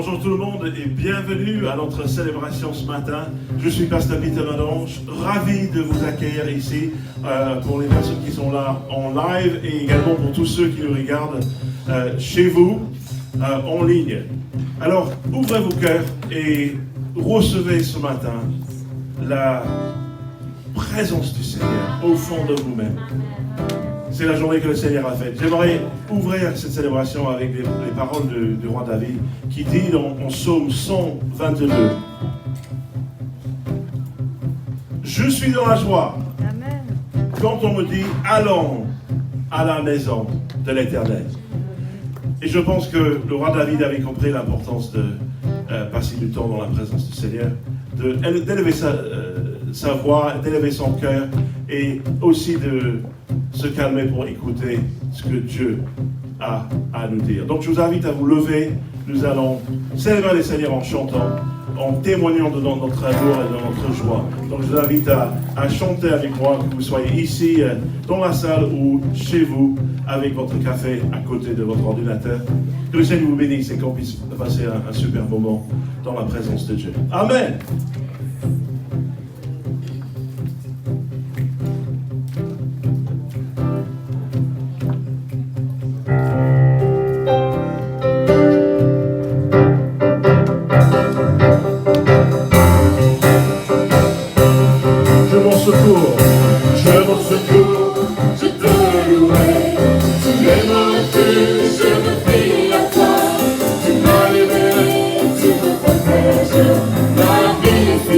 Bonjour tout le monde et bienvenue à notre célébration ce matin. Je suis Pasteur Peter Madange, ravi de vous accueillir ici pour les personnes qui sont là en live et également pour tous ceux qui nous regardent chez vous en ligne. Alors, ouvrez vos cœurs et recevez ce matin la présence du Seigneur au fond de vous-même. C'est la journée que le Seigneur a faite. J'aimerais ouvrir cette célébration avec les paroles du roi David qui dit en Psaume 122 « Je suis dans la joie Amen. Quand on me dit « Allons à la maison de l'Éternel ». Et je pense que le roi David avait compris l'importance de passer du temps dans la présence du Seigneur, d'élever sa voix, d'élever son cœur et aussi de se calmer pour écouter ce que Dieu a à nous dire. Donc je vous invite à vous lever. Nous allons célébrer le Seigneur en chantant, en témoignant de notre amour et de notre joie. Donc je vous invite à chanter avec moi, que vous soyez ici dans la salle ou chez vous avec votre café à côté de votre ordinateur. Que le Seigneur vous bénisse et qu'on puisse passer un super moment dans la présence de Dieu. Amen. My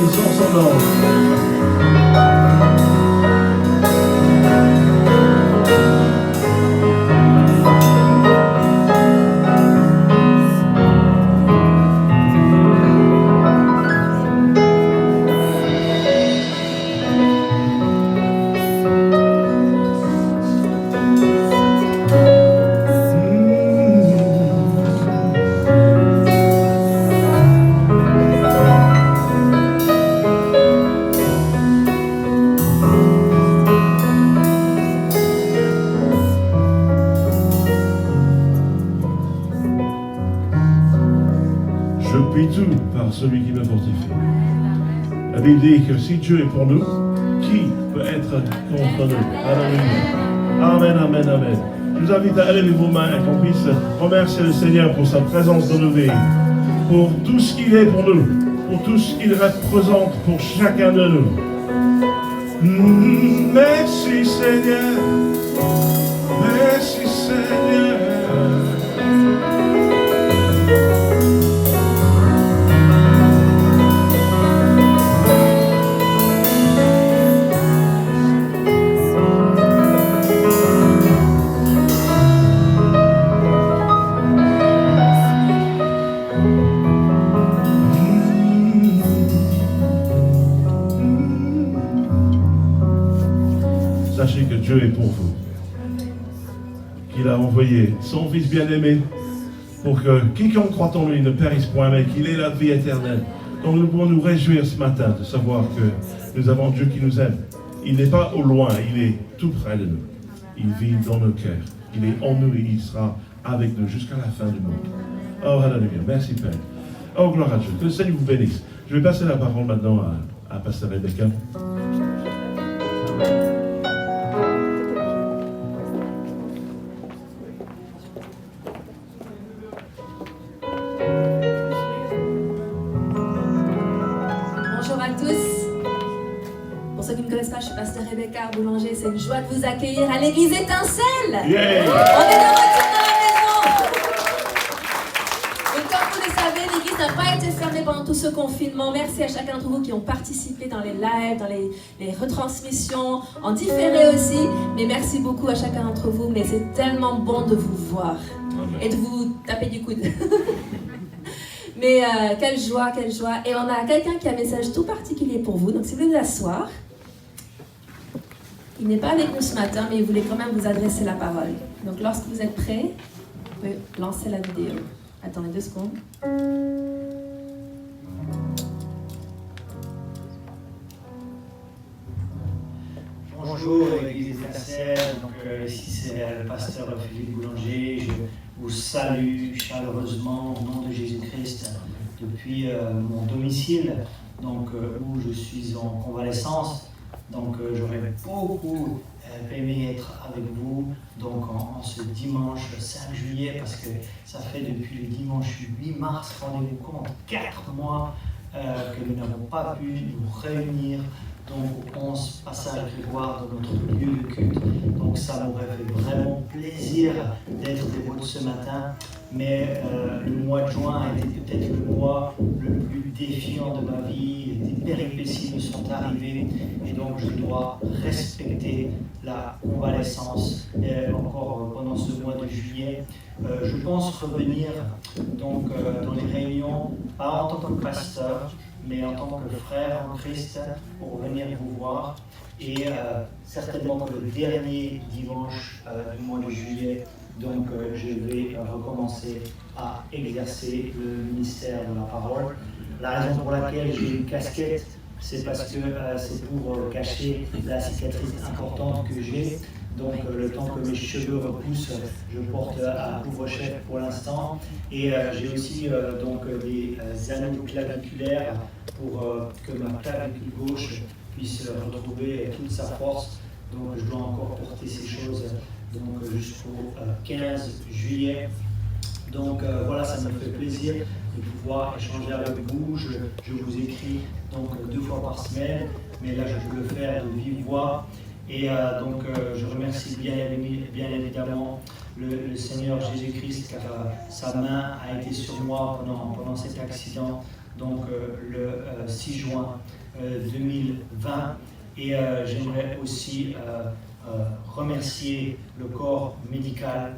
ils sont son nom. Je puis tout par celui qui me fortifie. La Bible dit que si Dieu est pour nous, qui peut être contre nous? Alléluia. Amen, amen, amen. Je vous invite à élever vos mains et qu'on puisse remercier le Seigneur pour sa présence dans nos vies, pour tout ce qu'il est pour nous, pour tout ce qu'il représente pour chacun de nous. Merci Seigneur, merci Seigneur. Sachez que Dieu est pour vous, qu'il a envoyé son Fils bien-aimé pour que quiconque croit en lui ne périsse point, mais qu'il ait la vie éternelle. Donc nous pouvons nous réjouir ce matin de savoir que nous avons Dieu qui nous aime. Il n'est pas au loin, il est tout près de nous. Il vit dans nos cœurs. Il est en nous et il sera avec nous jusqu'à la fin du monde. Oh, alléluia. Merci Père. Oh, gloire à Dieu. Que le Seigneur vous bénisse. Je vais passer la parole maintenant à Pasteur Rebecca. Bonjour à tous. Pour ceux qui ne me connaissent pas, je suis Pasteur Rebecca Boulanger. C'est une joie de vous accueillir à l'église Étincelle. Yeah. On est de retour dans la maison. Et comme vous le savez, l'église n'a pas été fermée pendant tout ce confinement. Merci à chacun d'entre vous qui ont participé dans les lives, dans les retransmissions, en différé aussi. Mais merci beaucoup à chacun d'entre vous. Mais c'est tellement bon de vous voir et de vous taper du coude. Mais quelle joie, quelle joie. Et on a quelqu'un qui a un message tout particulier pour vous. Donc si vous voulez vous asseoir. Il n'est pas avec nous ce matin, mais il voulait quand même vous adresser la parole. Donc lorsque vous êtes prêts, vous pouvez lancer la vidéo. Attendez 2 secondes. Bonjour, Église Étincelle. Donc ici c'est le pasteur Philippe Boulanger. Je vous salue chaleureusement au nom de Jésus-Christ depuis mon domicile, donc où je suis en convalescence. Donc j'aurais beaucoup aimé être avec vous donc en ce dimanche 5 juillet parce que ça fait depuis le dimanche 8 mars, rendez-vous compte, 4 mois que nous n'avons pas pu nous réunir donc au 11 passage Grégoire dans notre lieu de culte. Donc ça m'aurait fait vraiment plaisir d'être debout ce matin, mais le mois de juin a été peut-être le mois le plus défiant de ma vie. Des péripéties me sont arrivées et donc je dois respecter la convalescence encore pendant ce mois de juillet. Je pense revenir donc dans les réunions, pas en tant que pasteur, mais en tant que frère en Christ, pour venir vous voir. Et certainement que le dernier dimanche du mois de juillet, donc je vais recommencer à exercer le ministère de la parole. La raison pour laquelle j'ai une casquette, c'est parce que c'est pour cacher la cicatrice importante que j'ai. Donc le temps que mes cheveux repoussent, je porte un couvre-chef pour l'instant. Et j'ai aussi donc des anneaux claviculaires pour que ma clavicule gauche puisse retrouver toute sa force. Donc je dois encore porter ces choses donc, jusqu'au 15 juillet. Donc voilà, ça me fait plaisir de pouvoir échanger avec vous. Je vous écris donc 2 fois par semaine, mais là je peux le faire de vive voix. Et donc je remercie bien évidemment le Seigneur Jésus-Christ car sa main a été sur moi pendant cet accident donc le 6 juin 2020. Et j'aimerais aussi remercier le corps médical.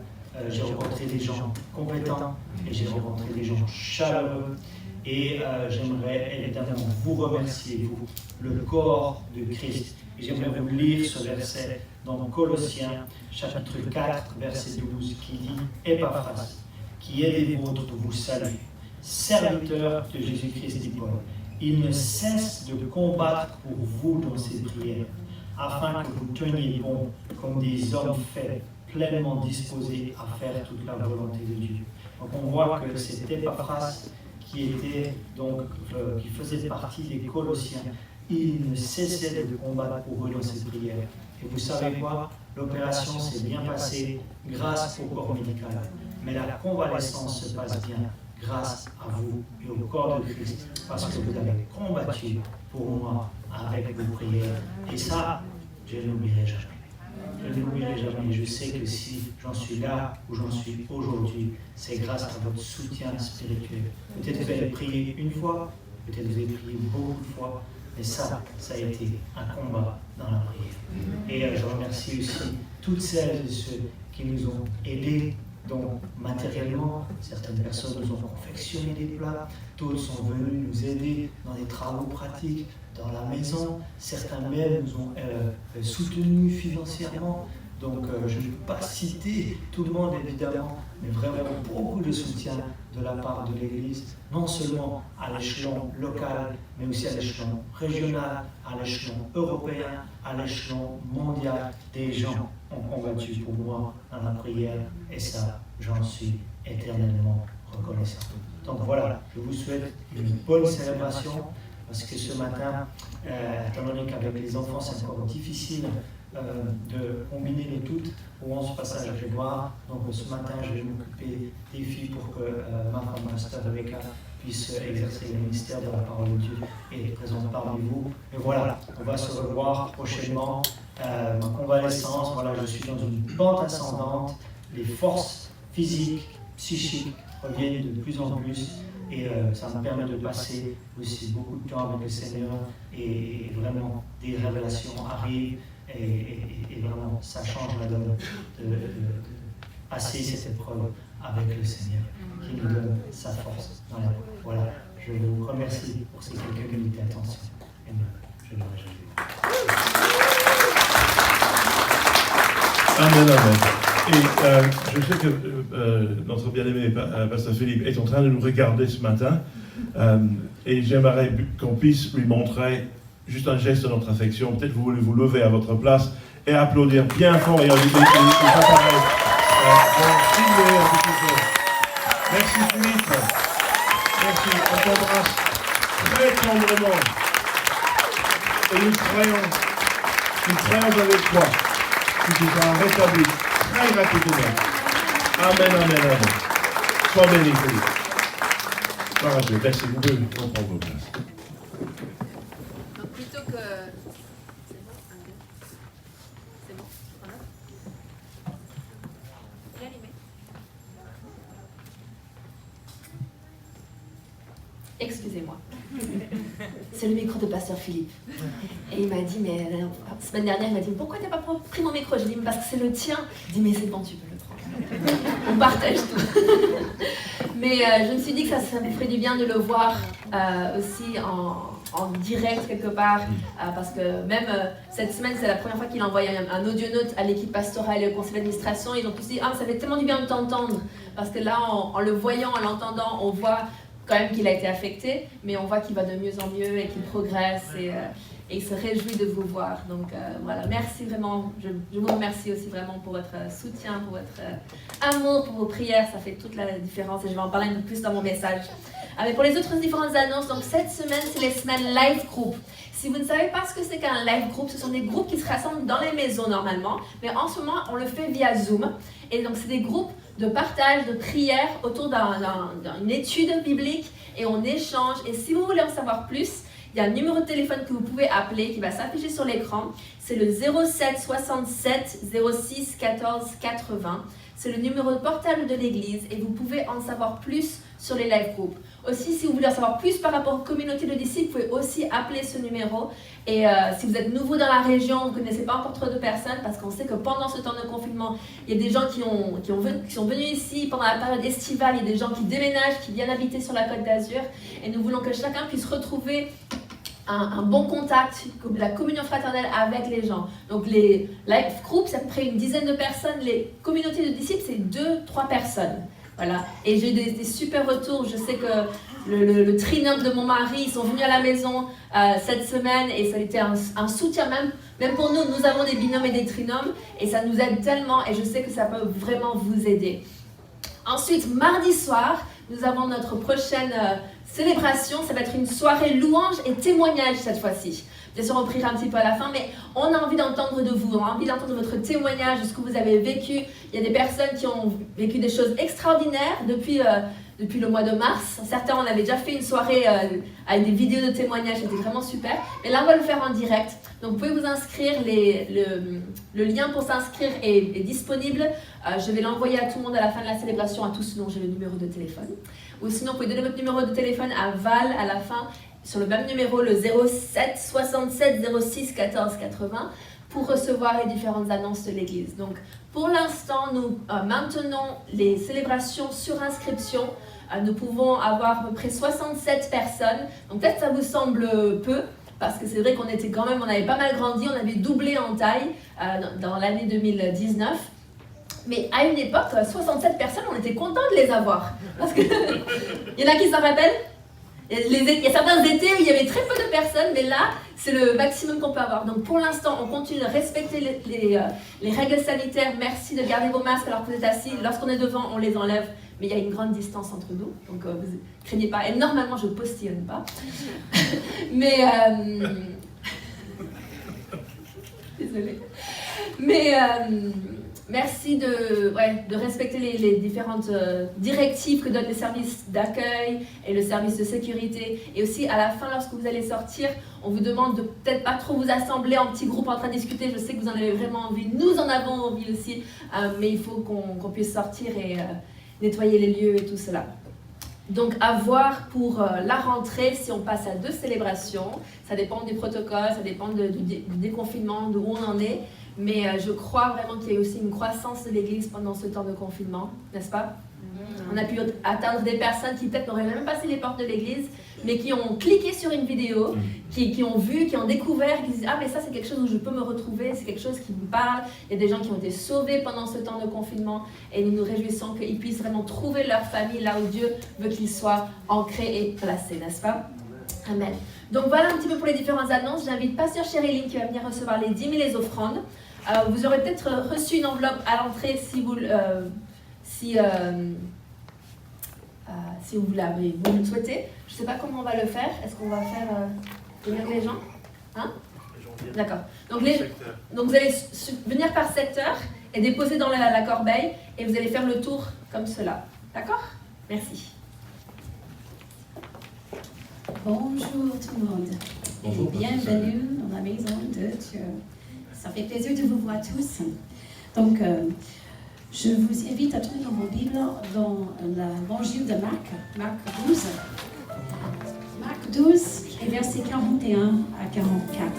J'ai rencontré des gens compétents et j'ai rencontré des gens chaleureux. Et j'aimerais évidemment vous remercier, vous, le corps de Christ. Et j'aimerais vous lire ce verset dans Colossiens, chapitre 4, verset 12, qui dit « Épaphras, qui est des vôtres, vous salue, serviteur de Jésus-Christ, dit Paul. Il ne cesse de combattre pour vous dans ses prières, afin que vous teniez bon comme des hommes faits, pleinement disposés à faire toute la volonté de Dieu. » Donc on voit que c'était Épaphras qui faisait partie des Colossiens. Il ne cessait de combattre pour eux dans ses prières. Et vous savez quoi? L'opération s'est bien passée grâce au corps médical. Mais la convalescence se passe bien grâce à vous et au corps de Christ, parce que vous avez combattu pour moi avec vos prières. Et ça, je ne l'oublierai jamais. Je ne l'oublierai jamais. Je sais que si j'en suis là où j'en suis aujourd'hui, c'est grâce à votre soutien spirituel. Peut-être vous avez prié une fois, peut-être vous avez prié beaucoup de fois, mais ça a été un combat dans la prière. Et je remercie aussi toutes celles et ceux qui nous ont aidés, donc matériellement. Certaines personnes nous ont confectionné des plats, d'autres sont venus nous aider dans des travaux pratiques, dans la maison. Certains même nous ont soutenus financièrement. Donc je ne peux pas citer tout le monde évidemment, mais vraiment beaucoup de soutien de la part de l'Église, non seulement à l'échelon local, mais aussi à l'échelon régional, à l'échelon européen, à l'échelon mondial. Des gens ont combattu pour moi dans la prière et ça, j'en suis éternellement reconnaissant. Donc voilà, je vous souhaite une bonne célébration parce que ce matin, étant donné qu'avec les enfants c'est encore difficile de combiner le tout aux 11 passages à prévoir. Donc ce matin, je vais m'occuper des filles pour que ma femme, pasteur Rebecca, puisse exercer le ministère de la parole de Dieu et être présente parmi vous. Et voilà, on va se revoir prochainement. Ma convalescence, voilà, je suis dans une pente ascendante. Les forces physiques, psychiques reviennent de plus en plus. Et ça me permet de passer aussi beaucoup de temps avec le Seigneur et vraiment des révélations arrivent. Et vraiment, ça change la donne de passer cette épreuve avec le Seigneur, qui nous donne sa force dans la vie. Voilà, je vous remercie pour ces quelques minutes d'attention. Amen. Je vous remercie. Amen, amen. Et je sais que notre bien-aimé Pasteur Philippe est en train de nous regarder ce matin. Et j'aimerais qu'on puisse lui montrer juste un geste de notre affection. Peut-être vous voulez vous lever à votre place et applaudir bien fort et inviter les appareils. Merci Philippe. Merci. On t'embrasse très tendrement. Et nous croyons avec toi que tu seras rétabli très rapidement. Amen, amen, amen. Sois béni Philippe. Gloire à Dieu. Merci. Vous pouvez reprendre vos places. Excusez-moi. C'est le micro de Pasteur Philippe. Et il m'a dit, mais la semaine dernière, il m'a dit, pourquoi tu n'as pas pris mon micro? Je lui ai dit, parce que c'est le tien. Il dit, mais c'est bon, tu peux le prendre. On partage tout. Mais je me suis dit que ça me ferait du bien de le voir aussi en direct quelque part. Parce que même cette semaine, c'est la première fois qu'il a envoyé un audio note à l'équipe pastorale et au conseil d'administration. Ils ont tous dit, ah, ça fait tellement du bien de t'entendre. Parce que là, en le voyant, en l'entendant, on voit quand même qu'il a été affecté, mais on voit qu'il va de mieux en mieux et qu'il progresse et il se réjouit de vous voir. Donc voilà, merci vraiment. Je vous remercie aussi vraiment pour votre soutien, pour votre amour, pour vos prières. Ça fait toute la différence et je vais en parler un peu plus dans mon message. Mais pour les autres différentes annonces, donc cette semaine, c'est les semaines live group. Si vous ne savez pas ce que c'est qu'un live group, ce sont des groupes qui se rassemblent dans les maisons normalement, mais en ce moment, on le fait via Zoom. Et donc, c'est des groupes de partage, de prière autour d'une étude biblique et on échange. Et si vous voulez en savoir plus, il y a un numéro de téléphone que vous pouvez appeler qui va s'afficher sur l'écran. C'est le 07 67 06 14 80. c'est le numéro de portable de l'église et vous pouvez en savoir plus sur les live groups. Aussi, si vous voulez en savoir plus par rapport aux communautés de disciples, vous pouvez aussi appeler ce numéro. Et si vous êtes nouveau dans la région, vous ne connaissez pas encore trop de personnes, parce qu'on sait que pendant ce temps de confinement, il y a des gens qui sont venus ici pendant la période estivale, il y a des gens qui déménagent, qui viennent habiter sur la Côte d'Azur. Et nous voulons que chacun puisse retrouver un bon contact, la communion fraternelle avec les gens. Donc les life groups, c'est à peu près une dizaine de personnes. Les communautés de disciples, c'est 2-3 personnes. Voilà. Et j'ai eu des super retours. Je sais que le trinôme de mon mari, ils sont venus à la maison cette semaine et ça a été un soutien même pour nous. Nous avons des binômes et des trinômes et ça nous aide tellement et je sais que ça peut vraiment vous aider. Ensuite, mardi soir, nous avons notre prochaine célébration. Ça va être une soirée louange et témoignage cette fois-ci. Bien sûr, on priera un petit peu à la fin, mais on a envie d'entendre de vous, on a envie d'entendre votre témoignage de ce que vous avez vécu. Il y a des personnes qui ont vécu des choses extraordinaires depuis le mois de mars. Certains, on avait déjà fait une soirée avec des vidéos de témoignages, c'était vraiment super. Mais là, on va le faire en direct. Donc, vous pouvez vous inscrire. Le lien pour s'inscrire est disponible. Je vais l'envoyer à tout le monde à la fin de la célébration, à tous ceux dont j'ai le numéro de téléphone. Ou sinon, vous pouvez donner votre numéro de téléphone à Val à la fin, sur le même numéro, le 07 67 06 14 80, pour recevoir les différentes annonces de l'Église. Donc, pour l'instant, nous maintenons les célébrations sur inscription. Nous pouvons avoir à peu près 67 personnes. Donc, peut-être ça vous semble peu, parce que c'est vrai qu'on était quand même, on avait pas mal grandi, on avait doublé en taille dans l'année 2019. Mais à une époque, 67 personnes, on était contents de les avoir. Parce que il y en a qui s'en rappellent? Il y a certains étés où il y avait très peu de personnes, mais là, c'est le maximum qu'on peut avoir. Donc pour l'instant, on continue de respecter les règles sanitaires. Merci de garder vos masques alors que vous êtes assis. Lorsqu'on est devant, on les enlève. Mais il y a une grande distance entre nous, donc vous ne craignez pas. Et normalement, je ne postillonne pas. Mais... Désolée. Mais... Merci de respecter les différentes directives que donnent les services d'accueil et le service de sécurité. Et aussi, à la fin, lorsque vous allez sortir, on vous demande de peut-être pas trop vous assembler en petits groupes en train de discuter. Je sais que vous en avez vraiment envie. Nous en avons envie aussi. Mais il faut qu'on puisse sortir et nettoyer les lieux et tout cela. Donc, à voir pour la rentrée, si on passe à 2 célébrations. Ça dépend du protocole, ça dépend du déconfinement, d'où on en est. Mais je crois vraiment qu'il y a aussi une croissance de l'Église pendant ce temps de confinement, n'est-ce pas? On a pu atteindre des personnes qui peut-être n'auraient même pas passé les portes de l'Église, mais qui ont cliqué sur une vidéo, qui ont vu, qui ont découvert, qui se disent « Ah, mais ça, c'est quelque chose où je peux me retrouver, c'est quelque chose qui me parle. » Il y a des gens qui ont été sauvés pendant ce temps de confinement et nous nous réjouissons qu'ils puissent vraiment trouver leur famille là où Dieu veut qu'ils soient ancrés et placés, n'est-ce pas? Amen. Donc voilà un petit peu pour les différentes annonces. J'invite Pasteur Cheryline qui va venir recevoir les dîmes et les offrandes. Vous aurez peut-être reçu une enveloppe à l'entrée si vous le souhaitez. Je ne sais pas comment on va le faire. Est-ce qu'on va faire venir les gens? Hein? D'accord. Donc vous allez venir par secteur et déposer dans la corbeille et vous allez faire le tour comme cela. D'accord? Merci. Bonjour tout le monde. Bonjour, et bienvenue dans la maison de Dieu. Ça fait plaisir de vous voir tous. Donc, je vous invite à tourner dans vos Bibles dans l'évangile de Marc 12. Marc 12 et versets 41 à 44.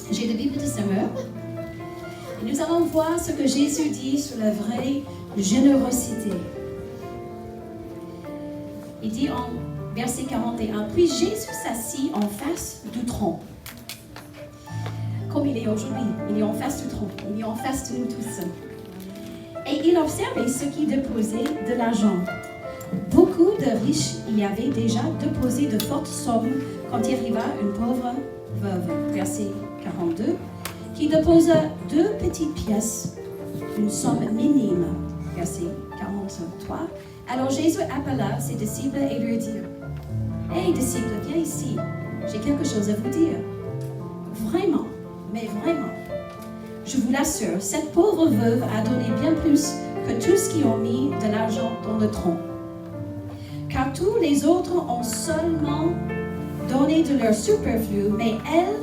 J'ai la Bible de Samuel. Et nous allons voir ce que Jésus dit sur la vraie générosité. Il dit en verset 41, « Puis Jésus s'assit en face du trône. » Comme il est aujourd'hui, il est en face du trône, il est en face de nous tous. Et il observait ceux qui déposaient de l'argent. Beaucoup de riches y avaient déjà déposé de fortes sommes quand il arriva une pauvre veuve, verset 42, qui déposa 2 petites pièces, une somme minime, verset 43. Alors Jésus appela ses disciples et leur dit, « Hé disciples, viens ici, j'ai quelque chose à vous dire. Vraiment, mais vraiment, je vous l'assure, cette pauvre veuve a donné bien plus que tous qui ont mis de l'argent dans le tronc. Car tous les autres ont seulement donné de leur superflu, mais elle,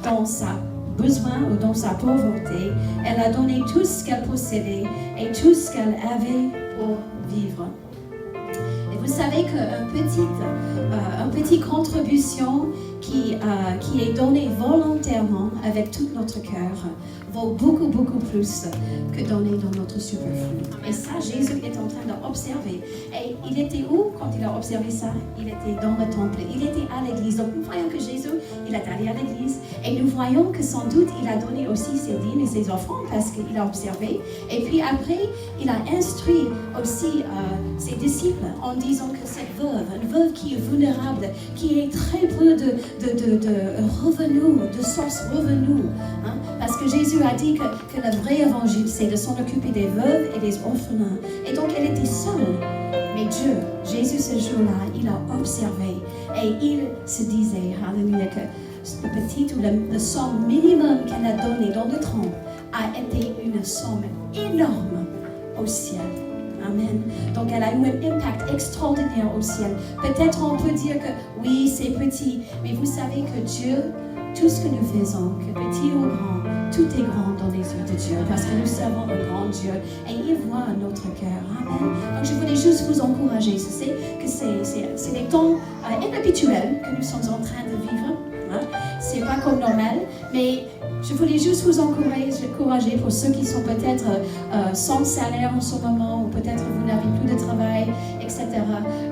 dans sa besoin ou dans sa pauvreté, elle a donné tout ce qu'elle possédait et tout ce qu'elle avait pour vivre. Et vous savez qu'une petite contribution qui est donnée volontairement avec tout notre cœur vaut beaucoup, beaucoup plus que donner dans notre superflu. Et ça, Jésus est en train d'observer. Et il était où quand il a observé ça? Il était dans le temple, il était à l'église. Donc nous voyons que Jésus, il est allé à l'église et nous voyons que sans doute il a donné aussi ses dîmes et ses offrandes parce qu'il a observé. Et puis après, il a instruit aussi ses disciples en disant que cette veuve, une veuve qui est vulnérable, qui a très peu de revenus, de sources revenus, hein, parce que Jésus a dit que le vrai évangile, c'est de s'en occuper des veuves et des orphelins. Et donc, elle était seule. Mais Dieu, Jésus, ce jour-là, il a observé et il se disait, alléluia, que le petit ou le somme minimum qu'elle a donné dans le tronc a été une somme énorme au ciel. Amen. Donc, elle a eu un impact extraordinaire au ciel. Peut-être on peut dire que oui, c'est petit, mais vous savez que Dieu, tout ce que nous faisons, que petit ou grand, tout est grand dans les yeux de Dieu, parce que nous servons un grand Dieu et il voit notre cœur. Amen. Donc, je voulais juste vous encourager. Je sais que c'est des temps inhabituels que nous sommes en train de vivre. Hein? C'est pas comme normal, mais je voulais juste vous encourager pour ceux qui sont peut-être sans salaire en ce moment, ou peut-être vous n'avez plus de travail, etc.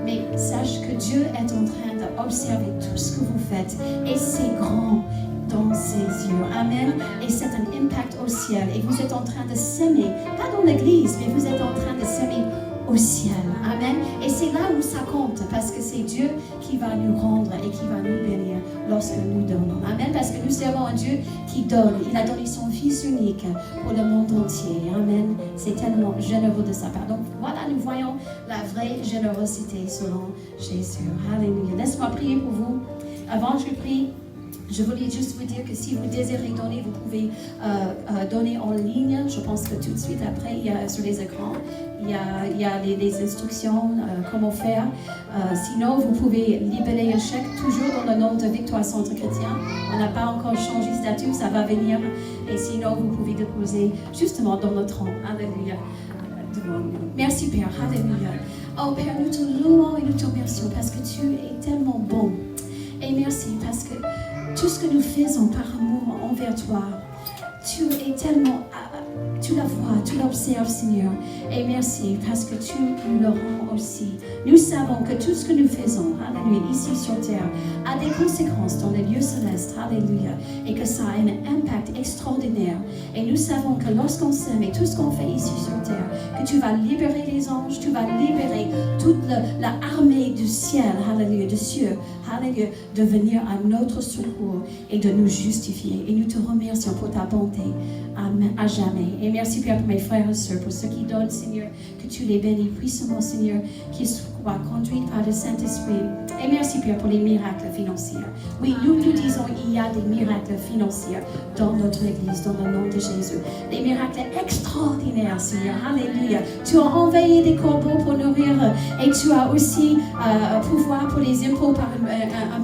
Mais sache que Dieu est en train d'observer tout ce que vous faites et c'est grand dans ses yeux. Amen. Et c'est un impact au ciel. Et vous êtes en train de s'aimer, pas dans l'église, mais vous êtes en train de s'aimer au ciel. Amen. Et c'est là où ça compte, parce que c'est Dieu qui va nous rendre et qui va nous bénir lorsque nous donnons. Amen. Parce que nous servons un Dieu qui donne. Il a donné son Fils unique pour le monde entier. Amen. C'est tellement généreux de sa part. Donc voilà, nous voyons la vraie générosité selon Jésus. Alléluia. Laisse-moi prier pour vous. Avant que je prie, je voulais juste vous dire que si vous désirez donner, vous pouvez donner en ligne. Je pense que tout de suite après, il y a, sur les écrans, il y a les instructions, comment faire. Sinon, vous pouvez libeller un chèque, toujours dans le nom de Victoire Centre Chrétien. On n'a pas encore changé de statut, ça va venir. Et sinon, vous pouvez déposer justement dans notre rang. Alléluia. Devant nous. Merci Père. Alléluia. Oh Père, nous te louons et nous te remercions parce que tu es tellement bon. Et merci parce que tout ce que nous faisons par amour envers toi, tu es tellement, tu la vois, tu l'observes, Seigneur. Et merci parce que tu nous le rends aussi. Nous savons que tout ce que nous faisons, alléluia, ici sur terre, a des conséquences dans les lieux célestes, alléluia, et que ça a un impact extraordinaire. Et nous savons que lorsqu'on s'aime et tout ce qu'on fait ici sur terre, que tu vas libérer les anges, tu vas libérer toute la armée du ciel, alléluia, des cieux, alléluia, de venir à notre secours et de nous justifier. Et nous te remercions pour ta bonté à jamais. Et merci Père pour mes frères et sœurs, pour ceux qui donnent, Seigneur, que tu les bénis puissamment, Seigneur, qu'ils soient conduits par le Saint-Esprit. Et merci Père pour les miracles financiers. Oui, nous disons il y a des miracles financiers dans notre Église, dans le nom de Jésus. Des miracles extraordinaires, Seigneur. Alléluia. Tu as envoyé des corbeaux pour nourrir et tu as aussi pouvoir pour les impôts par une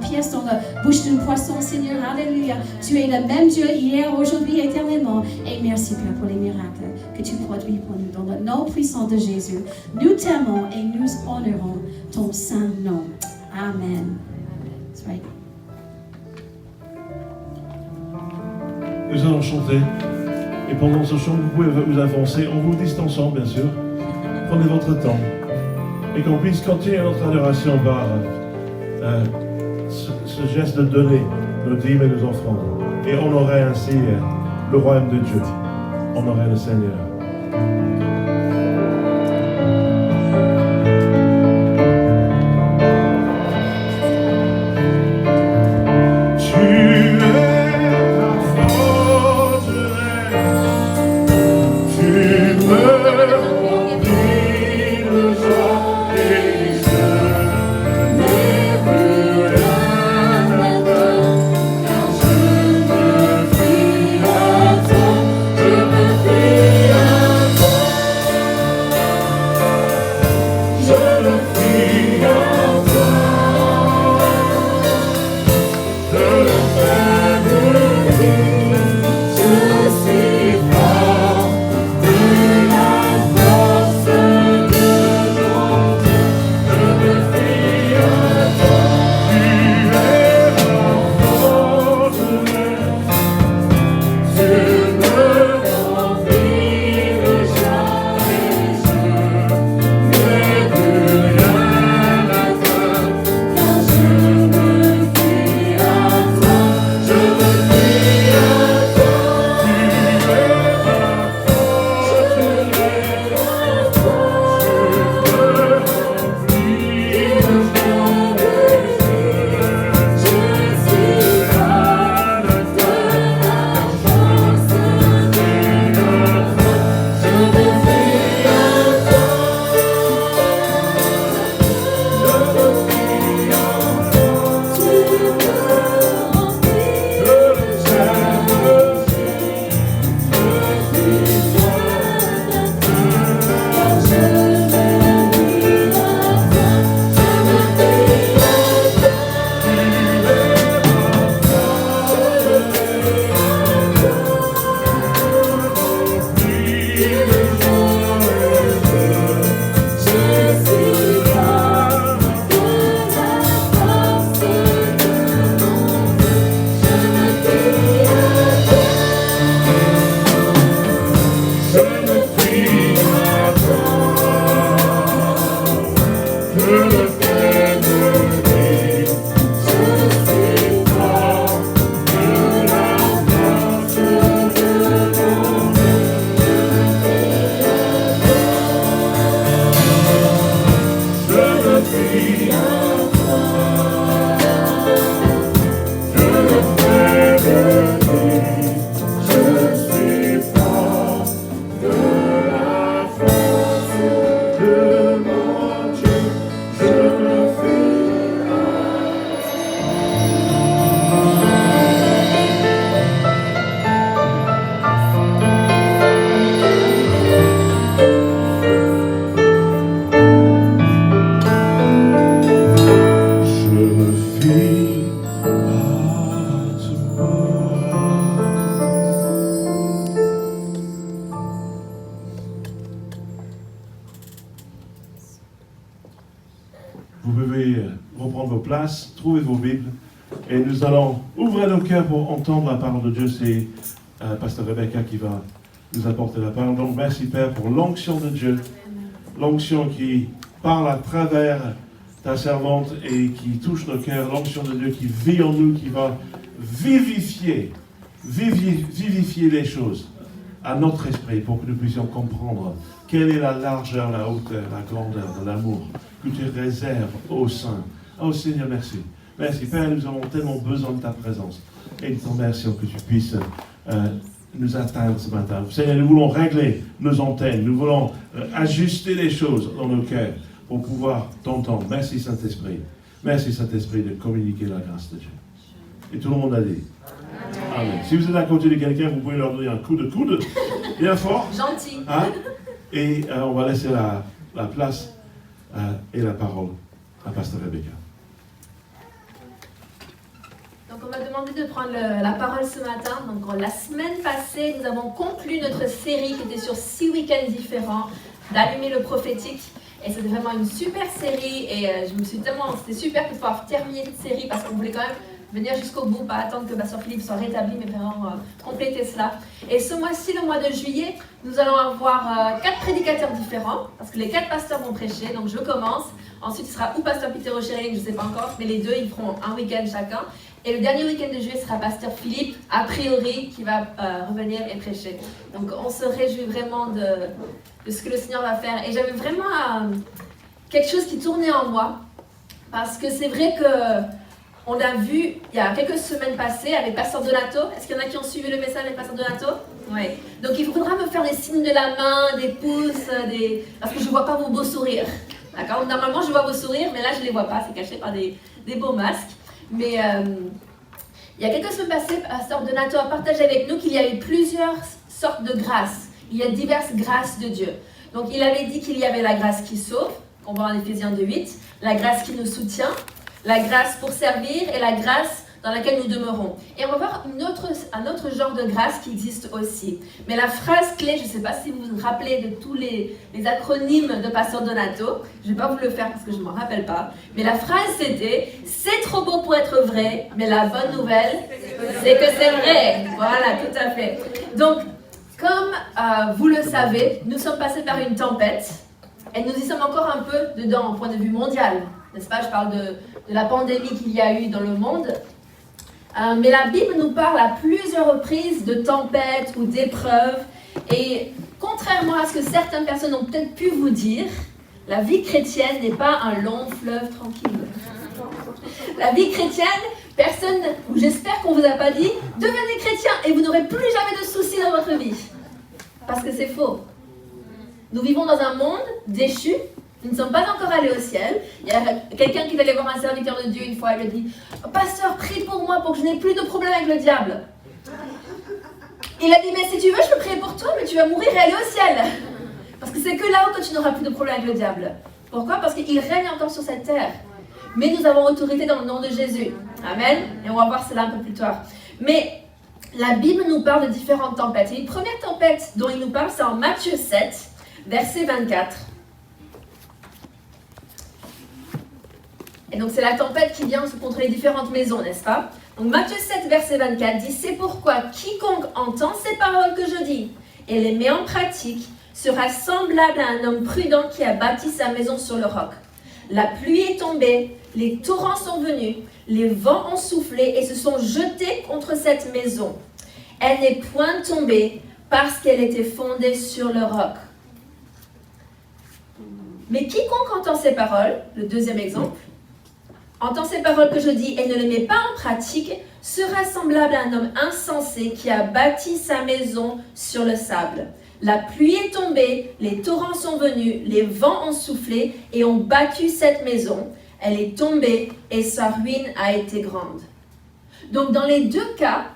pièce dans la bouche d'un poisson, Seigneur. Alléluia. Tu es le même Dieu hier, aujourd'hui, éternellement. Et merci Père pour les miracles que tu produis pour nous dans le nom puissant de Jésus. Nous t'aimons et nous honorons ton saint nom. Amen. That's right. Nous allons chanter. Et pendant ce chant, vous pouvez vous avancer en vous distançant, bien sûr. Prenez votre temps. Et qu'on puisse continuer notre adoration par ce geste de donner nos dîmes et nos offrandes. Et honorer ainsi le royaume de Dieu. Honorer le Seigneur. Je me fie à toi. places, trouvez vos Bibles et nous allons ouvrir nos cœurs pour entendre la parole de Dieu. C'est Pasteur Rebecca qui va nous apporter la parole. Donc merci Père pour l'onction de Dieu, l'onction qui parle à travers ta servante et qui touche nos cœurs, l'onction de Dieu qui vit en nous, qui va vivifier les choses à notre esprit pour que nous puissions comprendre quelle est la largeur, la hauteur, la grandeur de l'amour que tu réserves aux saints. Oh Seigneur, merci. Merci Père, nous avons tellement besoin de ta présence et nous te remercions que tu puisses nous atteindre ce matin. Seigneur, nous voulons régler nos antennes, nous voulons ajuster les choses dans nos cœurs pour pouvoir t'entendre. Merci Saint-Esprit. Merci Saint-Esprit de communiquer la grâce de Dieu. Et tout le monde a dit Amen. Si vous êtes à côté de quelqu'un, vous pouvez leur donner un coup de coude, bien fort. Gentil. Hein? Et on va laisser la place et la parole à Pasteur Rebecca. Donc on m'a demandé de prendre la parole ce matin. Donc la semaine passée, nous avons conclu notre série qui était sur 6 week-ends différents d'Allumer le prophétique. Et c'était vraiment une super série. Et c'était super de pouvoir terminer cette série parce qu'on voulait quand même venir jusqu'au bout, pas attendre que Pasteur Philippe soit rétabli, mais vraiment compléter cela. Et ce mois-ci, le mois de juillet, nous allons avoir 4 prédicateurs différents, parce que les 4 pasteurs vont prêcher, donc je commence. Ensuite, ce sera ou Pasteur Peter O'Shering, je ne sais pas encore, mais les deux, ils feront un week-end chacun. Et le dernier week-end de juillet sera Pasteur Philippe, a priori, qui va revenir et prêcher. Donc on se réjouit vraiment de ce que le Seigneur va faire. Et j'avais vraiment quelque chose qui tournait en moi, parce que c'est vrai que on a vu, il y a quelques semaines passées, avec Pasteur Donato. Est-ce qu'il y en a qui ont suivi le message avec Pasteur Donato? Oui. Donc il faudra me faire des signes de la main, des pouces, parce que je ne vois pas vos beaux sourires. D'accord? Normalement, je vois vos sourires, mais là, je ne les vois pas. C'est caché par des beaux masques. Mais il y a quelques semaines passées, Pasteur Donato a partagé avec nous qu'il y a eu plusieurs sortes de grâces. Il y a diverses grâces de Dieu. Donc il avait dit qu'il y avait la grâce qui sauve, qu'on voit en Éphésiens 2:8, la grâce qui nous soutient, la grâce pour servir et la grâce dans laquelle nous demeurons. Et on va voir un autre genre de grâce qui existe aussi. Mais la phrase clé, je ne sais pas si vous vous rappelez de tous les acronymes de Pasteur Donato, je ne vais pas vous le faire parce que je ne m'en rappelle pas, mais la phrase c'était « C'est trop beau pour être vrai, mais la bonne nouvelle, c'est que c'est vrai ». Voilà, tout à fait. Donc, comme vous le savez, nous sommes passés par une tempête et nous y sommes encore un peu dedans, au point de vue mondial. N'est-ce pas? Je parle de la pandémie qu'il y a eu dans le monde. Mais la Bible nous parle à plusieurs reprises de tempêtes ou d'épreuves. Et contrairement à ce que certaines personnes ont peut-être pu vous dire, la vie chrétienne n'est pas un long fleuve tranquille. La vie chrétienne, j'espère qu'on ne vous a pas dit, devenez chrétien et vous n'aurez plus jamais de soucis dans votre vie. Parce que c'est faux. Nous vivons dans un monde déchu. Nous ne sommes pas encore allés au ciel. Il y a quelqu'un qui est allé voir un serviteur de Dieu une fois, il lui dit « Pasteur, prie pour moi pour que je n'ai plus de problème avec le diable. » Il a dit « Mais si tu veux, je peux prier pour toi, mais tu vas mourir et aller au ciel. » Parce que c'est que là-haut que tu n'auras plus de problème avec le diable. Pourquoi? Parce qu'il règne encore sur cette terre. Mais nous avons autorité dans le nom de Jésus. Amen. Et on va voir cela un peu plus tard. Mais la Bible nous parle de différentes tempêtes. Et une première tempête dont il nous parle, c'est en Matthieu 7, verset 24. Et donc c'est la tempête qui vient contre les différentes maisons, n'est-ce pas? Donc Matthieu 7, verset 24 dit « C'est pourquoi quiconque entend ces paroles que je dis et les met en pratique sera semblable à un homme prudent qui a bâti sa maison sur le roc. La pluie est tombée, les torrents sont venus, les vents ont soufflé et se sont jetés contre cette maison. Elle n'est point tombée parce qu'elle était fondée sur le roc. » Mais quiconque entend ces paroles, le deuxième exemple, entend ces paroles que je dis et ne les met pas en pratique, sera semblable à un homme insensé qui a bâti sa maison sur le sable. La pluie est tombée, les torrents sont venus, les vents ont soufflé et ont battu cette maison. Elle est tombée et sa ruine a été grande. Donc dans les deux cas,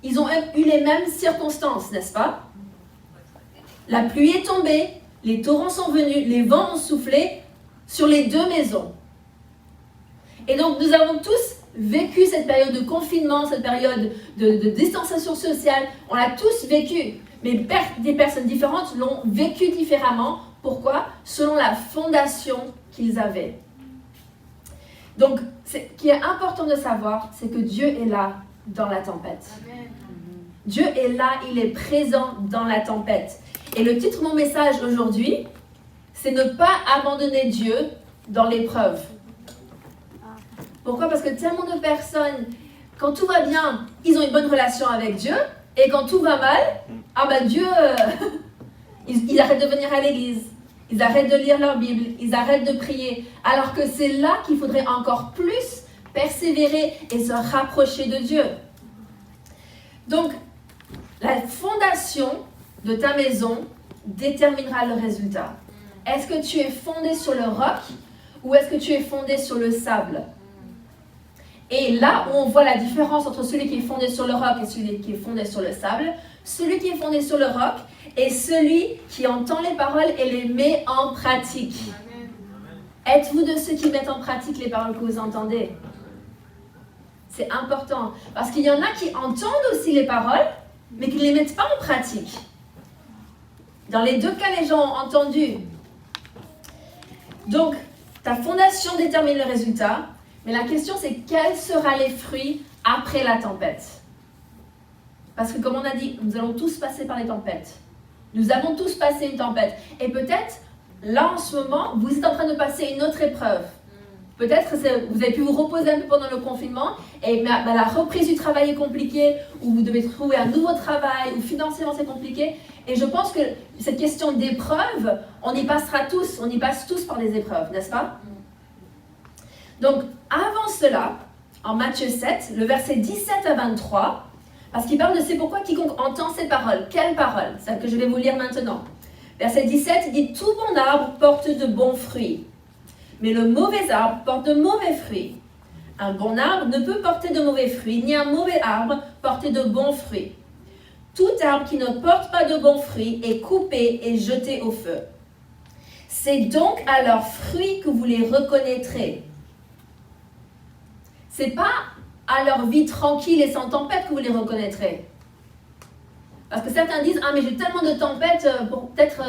ils ont eu les mêmes circonstances, n'est-ce pas? La pluie est tombée, les torrents sont venus, les vents ont soufflé sur les deux maisons. Et donc, nous avons tous vécu cette période de confinement, cette période de distanciation sociale. On l'a tous vécu. Mais des personnes différentes l'ont vécu différemment. Pourquoi? Selon la fondation qu'ils avaient. Donc, ce qui est important de savoir, c'est que Dieu est là dans la tempête. Amen. Dieu est là, il est présent dans la tempête. Et le titre de mon message aujourd'hui, c'est ne pas abandonner Dieu dans l'épreuve. Pourquoi? Parce que tellement de personnes, quand tout va bien, ils ont une bonne relation avec Dieu, et quand tout va mal, Dieu, ils arrêtent de venir à l'église, ils arrêtent de lire leur Bible, ils arrêtent de prier, alors que c'est là qu'il faudrait encore plus persévérer et se rapprocher de Dieu. Donc, la fondation de ta maison déterminera le résultat. Est-ce que tu es fondé sur le roc ou est-ce que tu es fondé sur le sable? Et là où on voit la différence entre celui qui est fondé sur le roc et celui qui est fondé sur le sable, celui qui est fondé sur le roc est celui qui entend les paroles et les met en pratique. Amen. Êtes-vous de ceux qui mettent en pratique les paroles que vous entendez? C'est important, parce qu'il y en a qui entendent aussi les paroles, mais qui ne les mettent pas en pratique. Dans les deux cas, les gens ont entendu. Donc, ta fondation détermine le résultat, mais la question c'est quels seront les fruits après la tempête? Parce que comme on a dit, nous allons tous passer par les tempêtes. Nous avons tous passé une tempête. Et peut-être, là en ce moment, vous êtes en train de passer une autre épreuve. Peut-être que vous avez pu vous reposer un peu pendant le confinement, et la reprise du travail est compliquée, ou vous devez trouver un nouveau travail, ou financièrement c'est compliqué. Et je pense que cette question d'épreuve, on y passe tous par des épreuves, n'est-ce pas? Donc, avant cela, en Matthieu 7, le verset 17 à 23, parce qu'il parle de c'est pourquoi quiconque entend ces paroles. Quelles paroles? Celles que je vais vous lire maintenant. Verset 17, il dit « Tout bon arbre porte de bons fruits, mais le mauvais arbre porte de mauvais fruits. Un bon arbre ne peut porter de mauvais fruits, ni un mauvais arbre porter de bons fruits. Tout arbre qui ne porte pas de bons fruits est coupé et jeté au feu. C'est donc à leurs fruits que vous les reconnaîtrez. » C'est pas à leur vie tranquille et sans tempête que vous les reconnaîtrez. Parce que certains disent « Ah, mais j'ai tellement de tempêtes, peut-être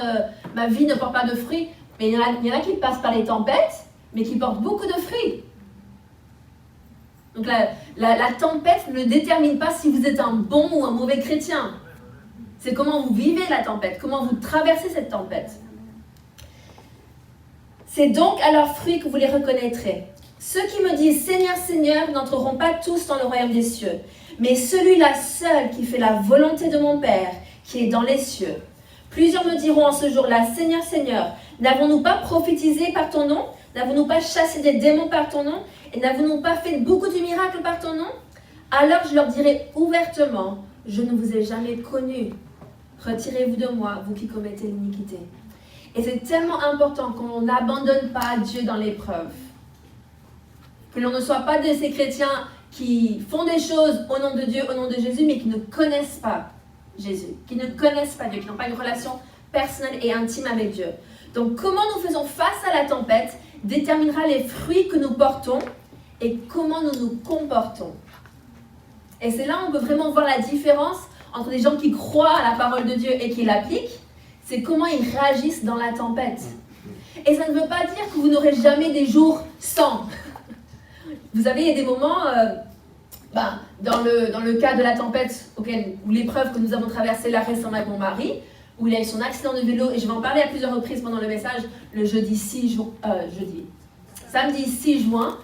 ma vie ne porte pas de fruits. » Mais il y en a qui passent par les tempêtes, mais qui portent beaucoup de fruits. Donc la tempête ne détermine pas si vous êtes un bon ou un mauvais chrétien. C'est comment vous vivez la tempête, comment vous traversez cette tempête. C'est donc à leurs fruits que vous les reconnaîtrez. Ceux qui me disent « Seigneur, Seigneur » n'entreront pas tous dans le royaume des cieux, mais celui-là seul qui fait la volonté de mon Père, qui est dans les cieux. Plusieurs me diront en ce jour-là « Seigneur, Seigneur, n'avons-nous pas prophétisé par ton nom? N'avons-nous pas chassé des démons par ton nom? Et n'avons-nous pas fait beaucoup de miracles par ton nom? Alors je leur dirai ouvertement, je ne vous ai jamais connus. Retirez-vous de moi, vous qui commettez l'iniquité. » Et c'est tellement important qu'on n'abandonne pas Dieu dans l'épreuve. Que l'on ne soit pas de ces chrétiens qui font des choses au nom de Dieu, au nom de Jésus, mais qui ne connaissent pas Jésus, qui ne connaissent pas Dieu, qui n'ont pas une relation personnelle et intime avec Dieu. Donc, comment nous faisons face à la tempête déterminera les fruits que nous portons et comment nous nous comportons. Et c'est là où on peut vraiment voir la différence entre des gens qui croient à la parole de Dieu et qui l'appliquent, c'est comment ils réagissent dans la tempête. Et ça ne veut pas dire que vous n'aurez jamais des jours sans. Vous savez, il y a des moments, dans le cas de la tempête ou l'épreuve que nous avons traversée là récemment avec mon mari, où il a eu son accident de vélo, et je vais en parler à plusieurs reprises pendant le message, le samedi 6 juin.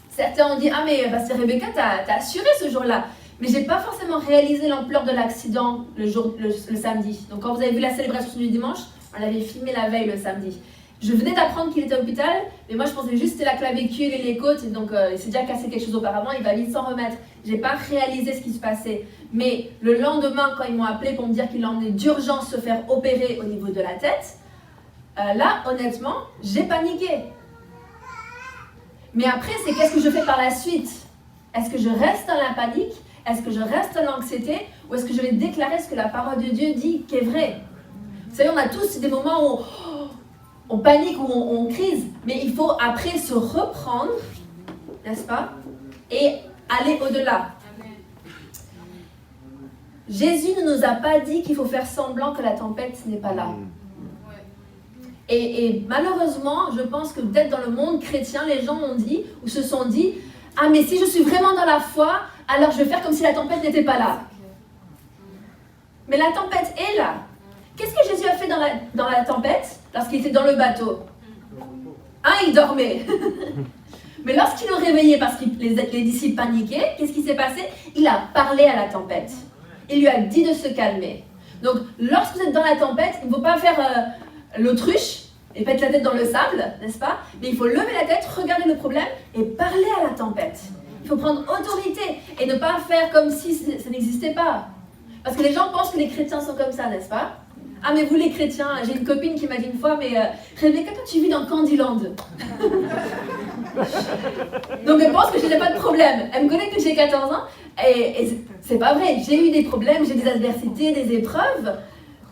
Certains ont dit « Ah mais c'est Rebecca, t'as assuré ce jour-là ». Mais je n'ai pas forcément réalisé l'ampleur de l'accident le samedi. Donc quand vous avez vu la célébration du dimanche, on l'avait filmé la veille le samedi. Je venais d'apprendre qu'il était à l'hôpital, mais moi je pensais juste que c'était la clavicule et les côtes, et donc il s'est déjà cassé quelque chose auparavant, il va vite s'en remettre. Je n'ai pas réalisé ce qui se passait. Mais le lendemain, quand ils m'ont appelé pour me dire qu'il l'emmenait d'urgence se faire opérer au niveau de la tête, là, honnêtement, j'ai paniqué. Mais après, c'est qu'est-ce que je fais par la suite? Est-ce que je reste dans la panique? Est-ce que je reste dans l'anxiété? Ou est-ce que je vais déclarer ce que la parole de Dieu dit qui est vrai? Vous savez, on a tous des moments où on panique, où on crise, mais il faut après se reprendre, n'est-ce pas? Et aller au-delà. Jésus ne nous a pas dit qu'il faut faire semblant que la tempête n'est pas là. Et malheureusement, je pense que peut-être dans le monde chrétien, les gens ont dit, ou se sont dit, ah mais si je suis vraiment dans la foi, alors je vais faire comme si la tempête n'était pas là. Mais la tempête est là. Qu'est-ce que Jésus a fait dans la tempête lorsqu'il était dans le bateau? Il dormait. Mais lorsqu'ils l'ont réveillé parce que les disciples paniquaient, qu'est-ce qui s'est passé? Il a parlé à la tempête. Il lui a dit de se calmer. Donc, lorsque vous êtes dans la tempête, il ne faut pas faire l'autruche et mettre la tête dans le sable, n'est-ce pas? Mais il faut lever la tête, regarder le problème et parler à la tempête. Il faut prendre autorité et ne pas faire comme si ça n'existait pas. Parce que les gens pensent que les chrétiens sont comme ça, n'est-ce pas? Ah mais vous les chrétiens, j'ai une copine qui m'a dit une fois, mais Rebecca, toi tu vis dans Candyland. Donc elle pense que je n'ai pas de problème. Elle me connaît que j'ai 14 ans et c'est pas vrai. J'ai eu des problèmes, j'ai des adversités, des épreuves,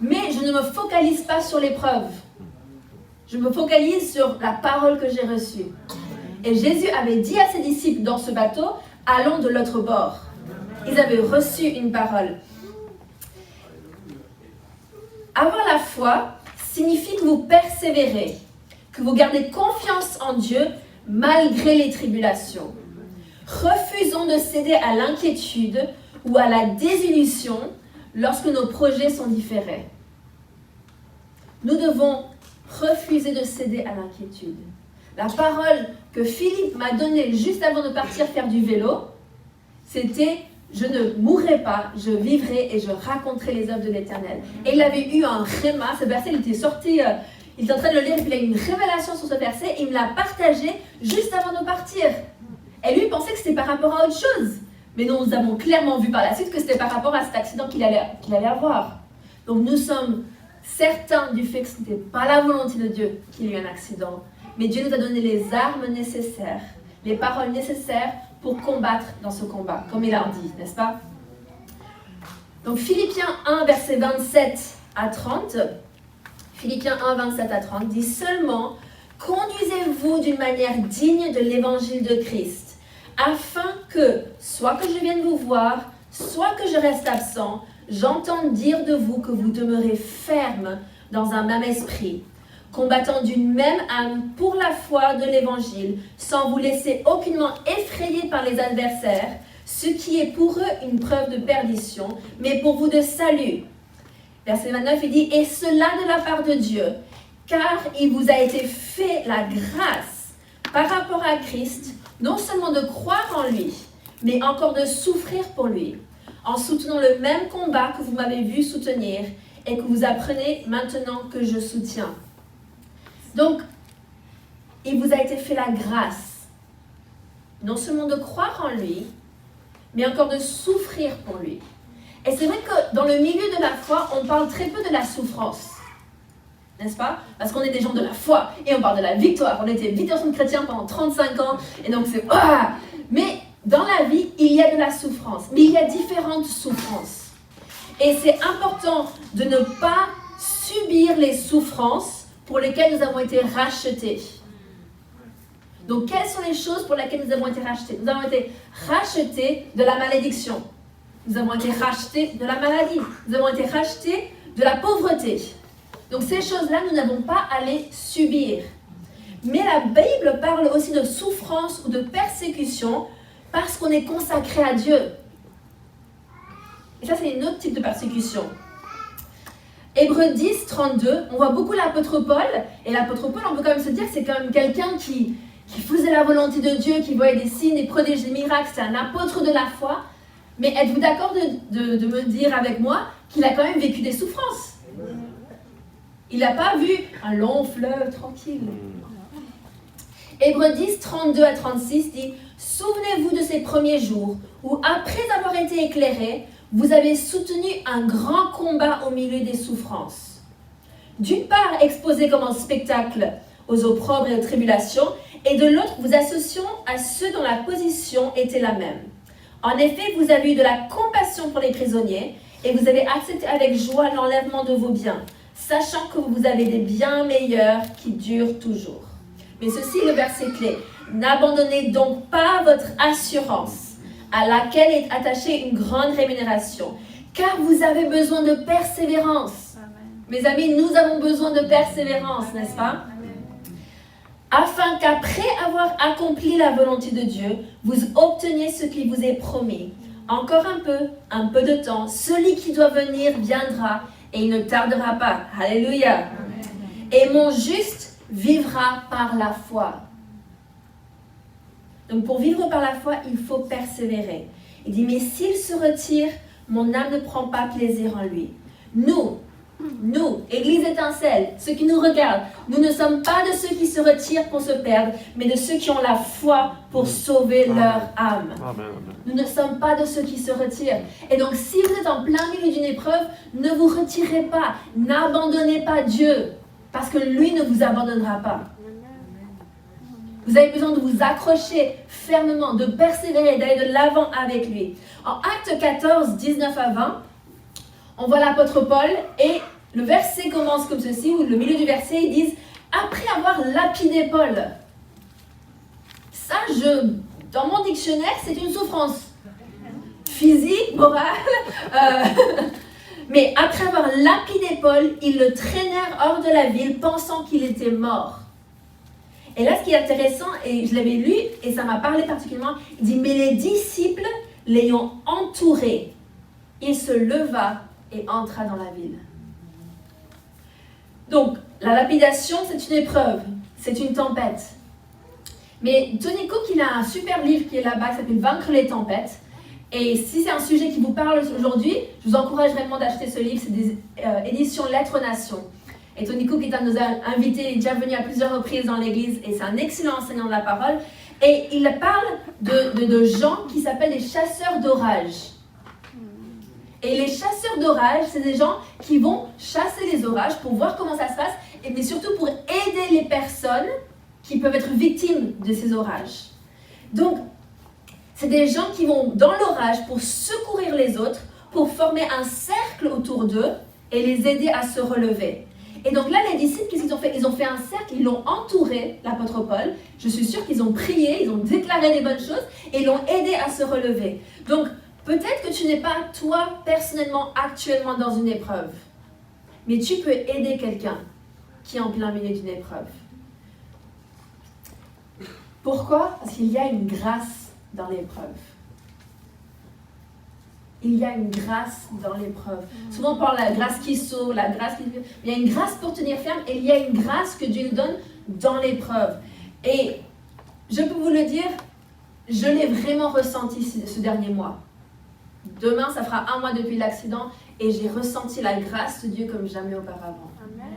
mais je ne me focalise pas sur l'épreuve. Je me focalise sur la parole que j'ai reçue. Et Jésus avait dit à ses disciples dans ce bateau, allons de l'autre bord. Ils avaient reçu une parole. Avoir la foi signifie que vous persévérez, que vous gardez confiance en Dieu malgré les tribulations. Refusons de céder à l'inquiétude ou à la désillusion lorsque nos projets sont différés. Nous devons refuser de céder à l'inquiétude. La parole que Philippe m'a donnée juste avant de partir faire du vélo, c'était « Je ne mourrai pas, je vivrai et je raconterai les œuvres de l'Éternel ». Et il avait eu un réma, ce verset, il était sorti, il était en train de le lire et puis il a eu une révélation sur ce verset et il me l'a partagé juste avant de partir. Et lui, il pensait que c'était par rapport à autre chose. Mais nous avons clairement vu par la suite que c'était par rapport à cet accident qu'il allait avoir. Donc nous sommes certains du fait que ce n'était pas la volonté de Dieu qu'il y ait eu un accident. Mais Dieu nous a donné les armes nécessaires, les paroles nécessaires pour combattre dans ce combat, comme il a dit, n'est-ce pas? Donc Philippiens 1, versets 27 à 30, Philippiens 1, 27 à 30 dit « Seulement, conduisez-vous d'une manière digne de l'évangile de Christ, afin que, soit que je vienne vous voir, soit que je reste absent, j'entende dire de vous que vous demeurez ferme dans un même esprit, combattant d'une même âme pour la foi de l'évangile, sans vous laisser aucunement effrayer par les adversaires, ce qui est pour eux une preuve de perdition, mais pour vous de salut. » Verset 29, il dit « Et cela de la part de Dieu, car il vous a été fait la grâce par rapport à Christ, non seulement de croire en lui, mais encore de souffrir pour lui, en soutenant le même combat que vous m'avez vu soutenir et que vous apprenez maintenant que je soutiens. » Donc, il vous a été fait la grâce, non seulement de croire en lui, mais encore de souffrir pour lui. Et c'est vrai que dans le milieu de la foi, on parle très peu de la souffrance, n'est-ce pas? Parce qu'on est des gens de la foi et on parle de la victoire. On était victorieux chrétiens pendant 35 ans et donc c'est... Ah! Mais dans la vie, il y a de la souffrance, mais il y a différentes souffrances. Et c'est important de ne pas subir les souffrances pour lesquelles nous avons été rachetés. Donc, quelles sont les choses pour lesquelles nous avons été rachetés? Nous avons été rachetés de la malédiction. Nous avons été rachetés de la maladie. Nous avons été rachetés de la pauvreté. Donc, ces choses-là, nous n'avons pas à les subir. Mais la Bible parle aussi de souffrance ou de persécution parce qu'on est consacré à Dieu. Et ça, c'est un autre type de persécution. Hébreux 10, 32, on voit beaucoup l'apôtre Paul. Et l'apôtre Paul, on peut quand même se dire que c'est quand même quelqu'un qui faisait la volonté de Dieu, qui voyait des signes, des prodiges, des miracles. C'est un apôtre de la foi. Mais êtes-vous d'accord de me dire avec moi qu'il a quand même vécu des souffrances? Il n'a pas vu un long fleuve tranquille. Hébreux 10, 32 à 36 dit « Souvenez-vous de ces premiers jours où, après avoir été éclairés, vous avez soutenu un grand combat au milieu des souffrances. D'une part, exposé comme un spectacle aux opprobres et aux tribulations, et de l'autre, vous associant à ceux dont la position était la même. En effet, vous avez eu de la compassion pour les prisonniers, et vous avez accepté avec joie l'enlèvement de vos biens, sachant que vous avez des biens meilleurs qui durent toujours. Mais ceci est le verset clé. N'abandonnez donc pas votre assurance, à laquelle est attachée une grande rémunération, car vous avez besoin de persévérance. Amen. Mes amis, nous avons besoin de persévérance, n'est-ce pas? Afin qu'après avoir accompli la volonté de Dieu, vous obteniez ce qui vous est promis. Encore un peu de temps, celui qui doit venir viendra et il ne tardera pas. Alléluia. Et mon juste vivra par la foi. Donc pour vivre par la foi, il faut persévérer. Il dit, mais s'il se retire, mon âme ne prend pas plaisir en lui. Nous, Église Étincelle, ceux qui nous regardent, nous ne sommes pas de ceux qui se retirent pour se perdre, mais de ceux qui ont la foi pour sauver leur âme. Nous ne sommes pas de ceux qui se retirent. Et donc, si vous êtes en plein milieu d'une épreuve, ne vous retirez pas, n'abandonnez pas Dieu, parce que lui ne vous abandonnera pas. Vous avez besoin de vous accrocher fermement, de persévérer, d'aller de l'avant avec lui. En Actes 14, 19 à 20, on voit l'apôtre Paul et le verset commence comme ceci, ou le milieu du verset, ils disent « Après avoir lapidé Paul ». Ça, dans mon dictionnaire, c'est une souffrance physique, morale. Mais après avoir lapidé Paul, ils le traînèrent hors de la ville pensant qu'il était mort. Et là, ce qui est intéressant, et je l'avais lu, et ça m'a parlé particulièrement, il dit « Mais les disciples l'ayant entouré, il se leva et entra dans la ville. » Donc, la lapidation, c'est une épreuve, c'est une tempête. Mais Tony Cook, il a un super livre qui est là-bas, qui s'appelle « Vaincre les tempêtes ». Et si c'est un sujet qui vous parle aujourd'hui, je vous encourage vraiment d'acheter ce livre, c'est des éditions Lettres Nations. Et Tony Cook est un de nos invités, il est déjà venu à plusieurs reprises dans l'église, et c'est un excellent enseignant de la parole. Et il parle de gens qui s'appellent des chasseurs d'orage. Et les chasseurs d'orage, c'est des gens qui vont chasser les orages pour voir comment ça se passe, mais surtout pour aider les personnes qui peuvent être victimes de ces orages. Donc, c'est des gens qui vont dans l'orage pour secourir les autres, pour former un cercle autour d'eux et les aider à se relever. Et donc là, les disciples, qu'est-ce qu'ils ont fait? Ils ont fait un cercle, ils l'ont entouré, l'apôtre Paul. Je suis sûre qu'ils ont prié, ils ont déclaré des bonnes choses et l'ont aidé à se relever. Donc, peut-être que tu n'es pas, toi, personnellement, actuellement dans une épreuve. Mais tu peux aider quelqu'un qui est en plein milieu d'une épreuve. Pourquoi? Parce qu'il y a une grâce dans l'épreuve. Il y a une grâce dans l'épreuve. Souvent on parle de la grâce qui sauve, la grâce qui... Il y a une grâce pour tenir ferme et il y a une grâce que Dieu nous donne dans l'épreuve. Et je peux vous le dire, je l'ai vraiment ressenti ce dernier mois. Demain, ça fera 1 mois depuis l'accident et j'ai ressenti la grâce de Dieu comme jamais auparavant. Amen.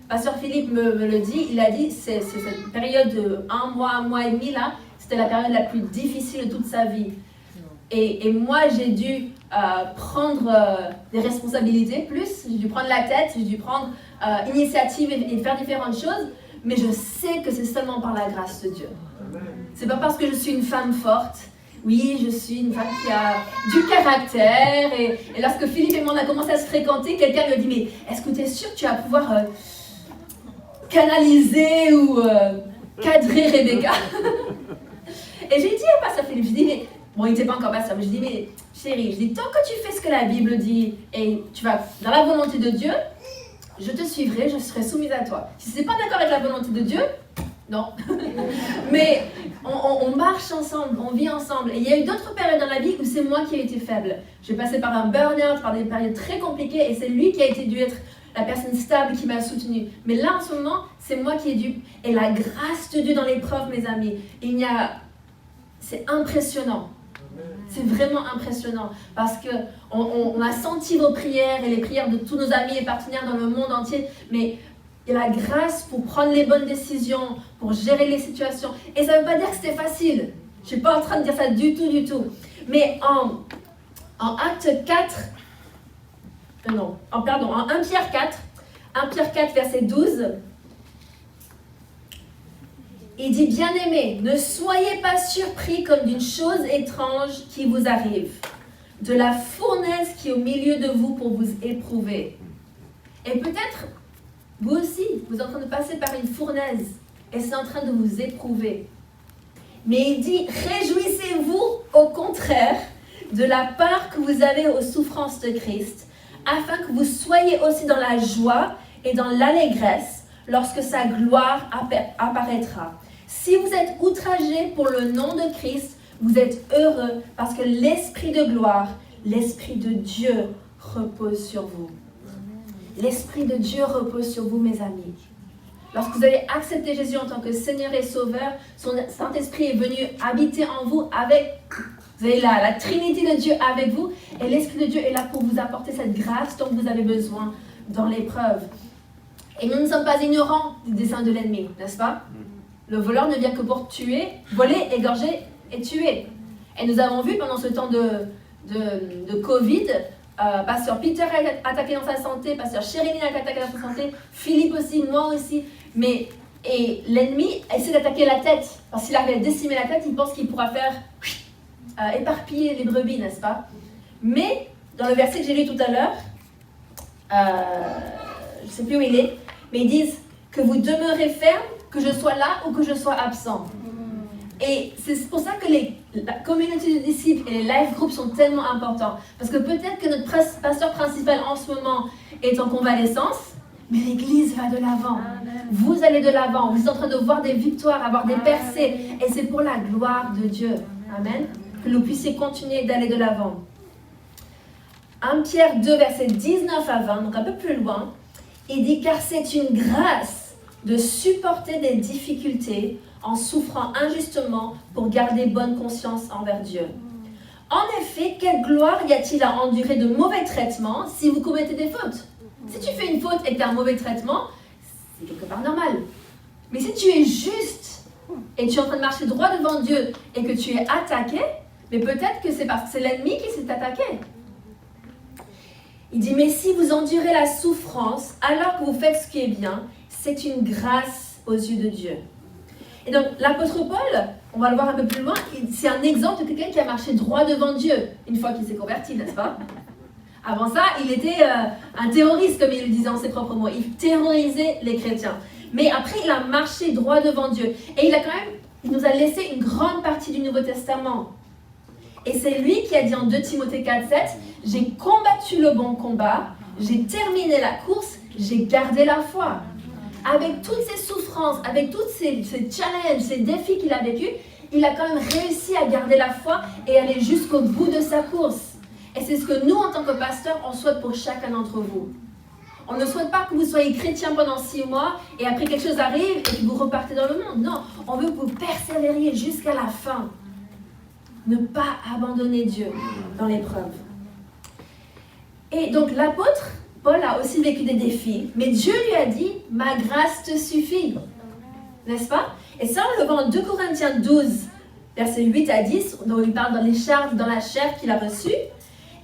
Pasteur Philippe me le dit, il a dit, c'est cette période de 1 mois et demi là, c'était la période la plus difficile de toute sa vie. Et moi, j'ai dû prendre des responsabilités plus, j'ai dû prendre la tête, j'ai dû prendre initiative et faire différentes choses, mais je sais que c'est seulement par la grâce de Dieu. C'est pas parce que je suis une femme forte. Oui, je suis une femme qui a du caractère. Et lorsque Philippe et moi on a commencé à se fréquenter, quelqu'un lui a dit « Mais est-ce que tu es sûre que tu vas pouvoir canaliser ou cadrer Rebecca ?» Et j'ai dit à Pasteur Philippe, je dis « Mais... » Bon, il n'était pas encore pasteur, mais je dis « Mais chérie, je dis, tant que tu fais ce que la Bible dit et tu vas dans la volonté de Dieu, je te suivrai, je serai soumise à toi. Si ce n'est pas d'accord avec la volonté de Dieu, non. Mais on marche ensemble, on vit ensemble. Et il y a eu d'autres périodes dans la vie où c'est moi qui ai été faible. J'ai passé par un burn-out, par des périodes très compliquées, et c'est lui qui a été dû être la personne stable qui m'a soutenue. Mais là, en ce moment, c'est moi qui ai dû... Et la grâce de Dieu dans l'épreuve, mes amis, c'est impressionnant. C'est vraiment impressionnant parce qu'on a senti vos prières et les prières de tous nos amis et partenaires dans le monde entier, mais il y a la grâce pour prendre les bonnes décisions, pour gérer les situations. Et ça ne veut pas dire que c'était facile. Je ne suis pas en train de dire ça du tout. Mais en Acte 4, en 1 Pierre 4, verset 12, il dit « Bien-aimés, ne soyez pas surpris comme d'une chose étrange qui vous arrive, de la fournaise qui est au milieu de vous pour vous éprouver. » Et peut-être, vous aussi, vous êtes en train de passer par une fournaise et c'est en train de vous éprouver. Mais il dit « Réjouissez-vous au contraire de la part que vous avez aux souffrances de Christ, afin que vous soyez aussi dans la joie et dans l'allégresse lorsque sa gloire apparaîtra. Si vous êtes outragés pour le nom de Christ, vous êtes heureux parce que l'Esprit de gloire, l'Esprit de Dieu repose sur vous. L'Esprit de Dieu repose sur vous, mes amis. Lorsque vous avez accepté Jésus en tant que Seigneur et Sauveur, son Saint-Esprit est venu habiter en vous avec, vous avez la Trinité de Dieu avec vous, et l'Esprit de Dieu est là pour vous apporter cette grâce dont vous avez besoin dans l'épreuve. Et nous ne sommes pas ignorants des desseins de l'ennemi, n'est-ce pas? Le voleur ne vient que pour tuer, voler, égorger et tuer. Et nous avons vu pendant ce temps de Covid, Pasteur Peter a attaqué dans sa santé, Pasteur Chérini a attaqué dans sa santé, Philippe aussi, moi aussi. Et l'ennemi essaie d'attaquer la tête. Parce qu'il arrive à décimer la tête, il pense qu'il pourra faire éparpiller les brebis, n'est-ce pas? Mais dans le verset que j'ai lu tout à l'heure, je ne sais plus où il est, mais ils disent que vous demeurez ferme, que je sois là ou que je sois absent. Et c'est pour ça que la communauté de disciples et les life groups sont tellement importants. Parce que peut-être que notre pasteur principal en ce moment est en convalescence, mais l'Église va de l'avant. Vous allez de l'avant. Vous êtes en train de voir des victoires, avoir des percées. Et c'est pour la gloire de Dieu. Amen. Que vous puissiez continuer d'aller de l'avant. 1 Pierre 2, versets 19 à 20, donc un peu plus loin, il dit « Car c'est une grâce de supporter des difficultés en souffrant injustement pour garder bonne conscience envers Dieu. En effet, quelle gloire y a-t-il à endurer de mauvais traitements si vous commettez des fautes? Si tu fais une faute et que tu as un mauvais traitement, c'est quelque part normal. Mais si tu es juste et tu es en train de marcher droit devant Dieu et que tu es attaqué, mais peut-être que c'est parce que c'est l'ennemi qui s'est attaqué. Il dit, mais si vous endurez la souffrance alors que vous faites ce qui est bien, c'est une grâce aux yeux de Dieu. Et donc, l'apôtre Paul, on va le voir un peu plus loin, c'est un exemple de quelqu'un qui a marché droit devant Dieu, une fois qu'il s'est converti, n'est-ce pas? Avant ça, il était un terroriste, comme il le disait en ses propres mots. Il terrorisait les chrétiens. Mais après, il a marché droit devant Dieu. Et il nous a laissé une grande partie du Nouveau Testament. Et c'est lui qui a dit en 2 Timothée 4, 7, « J'ai combattu le bon combat, j'ai terminé la course, j'ai gardé la foi. » Avec toutes ces souffrances, avec tous ces challenges, ces défis qu'il a vécus, il a quand même réussi à garder la foi et aller jusqu'au bout de sa course. Et c'est ce que nous, en tant que pasteurs, on souhaite pour chacun d'entre vous. On ne souhaite pas que vous soyez chrétien pendant 6 mois et après quelque chose arrive et que vous repartez dans le monde. Non, on veut que vous persévériez jusqu'à la fin. Ne pas abandonner Dieu dans l'épreuve. Et donc l'apôtre Paul a aussi vécu des défis, mais Dieu lui a dit « Ma grâce te suffit ». N'est-ce pas? Et ça, on le voit en 2 Corinthiens 12, versets 8 à 10, dont il parle dans les charges, dans la chair qu'il a reçue.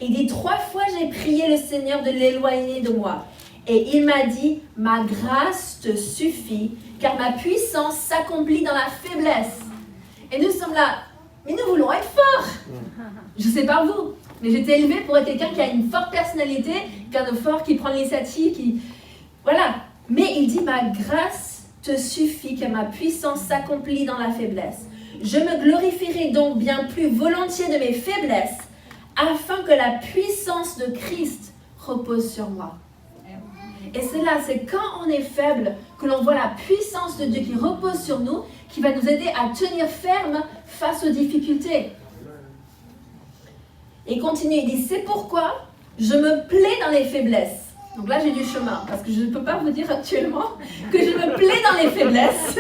Il dit « 3 fois j'ai prié le Seigneur de l'éloigner de moi. Et il m'a dit « Ma grâce te suffit, car ma puissance s'accomplit dans la faiblesse. » Et nous sommes là, mais nous voulons être forts. Je ne sais pas vous, mais j'ai été élevée pour être quelqu'un qui a une forte personnalité, quelqu'un de fort, qui prend l'initiative, qui... Voilà. Mais il dit, ma grâce te suffit, car ma puissance s'accomplit dans la faiblesse. Je me glorifierai donc bien plus volontiers de mes faiblesses, afin que la puissance de Christ repose sur moi. Et c'est là, c'est quand on est faible, que l'on voit la puissance de Dieu qui repose sur nous, qui va nous aider à tenir ferme face aux difficultés. Et continue, il dit, c'est pourquoi je me plais dans les faiblesses. Donc là, j'ai du chemin, parce que je ne peux pas vous dire actuellement que je me plais dans les faiblesses.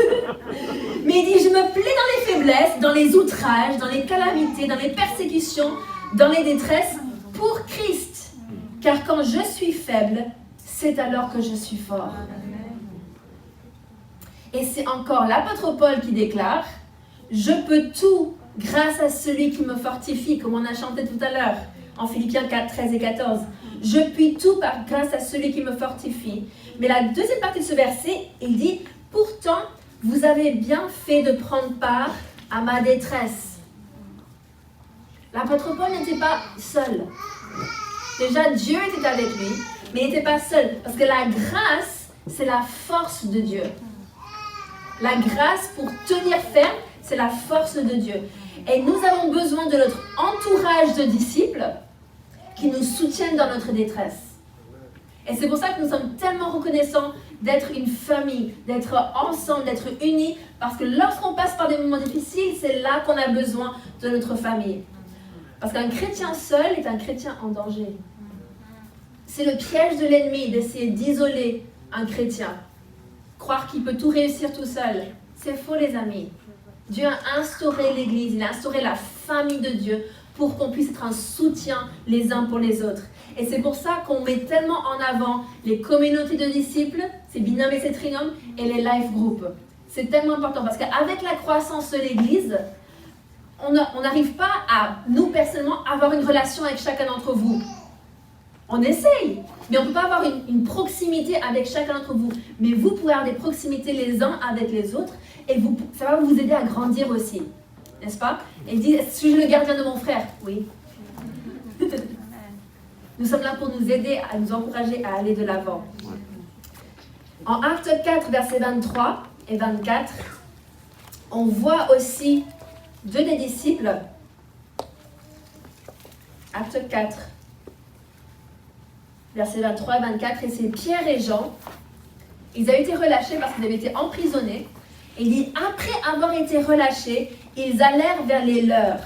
Mais il dit, je me plais dans les faiblesses, dans les outrages, dans les calamités, dans les persécutions, dans les détresses, pour Christ. Car quand je suis faible, c'est alors que je suis fort. Et c'est encore l'apôtre Paul qui déclare, je peux tout grâce à celui qui me fortifie, comme on a chanté tout à l'heure, en Philippiens 4, 13 et 14. Je puis tout grâce à celui qui me fortifie. Mais la deuxième partie de ce verset, il dit, pourtant, vous avez bien fait de prendre part à ma détresse. L'apôtre Paul n'était pas seul. Déjà, Dieu était avec lui, mais il n'était pas seul. Parce que la grâce, c'est la force de Dieu. La grâce pour tenir ferme, c'est la force de Dieu. Et nous avons besoin de notre entourage de disciples qui nous soutiennent dans notre détresse. Et c'est pour ça que nous sommes tellement reconnaissants d'être une famille, d'être ensemble, d'être unis, parce que lorsqu'on passe par des moments difficiles, c'est là qu'on a besoin de notre famille. Parce qu'un chrétien seul est un chrétien en danger. C'est le piège de l'ennemi d'essayer d'isoler un chrétien. Croire qu'il peut tout réussir tout seul. C'est faux, les amis. Dieu a instauré l'Église, il a instauré la famille de Dieu pour qu'on puisse être un soutien les uns pour les autres. Et c'est pour ça qu'on met tellement en avant les communautés de disciples, ces binômes et ces trinômes, et les life groups. C'est tellement important parce qu'avec la croissance de l'Église, on n'arrive pas à, nous personnellement, avoir une relation avec chacun d'entre vous. On essaye, mais on ne peut pas avoir une proximité avec chacun d'entre vous. Mais vous pouvez avoir des proximités les uns avec les autres et ça va vous aider à grandir aussi. N'est-ce pas? Et il dit, suis-je le gardien de mon frère? Oui. Nous sommes là pour nous aider, à nous encourager à aller de l'avant. En Acte 4, versets 23 et 24, on voit aussi deux des disciples. Acte 4, versets 23 et 24, et c'est Pierre et Jean. Ils avaient été relâchés parce qu'ils avaient été emprisonnés. Et il dit, après avoir été relâchés, ils allèrent vers les leurs.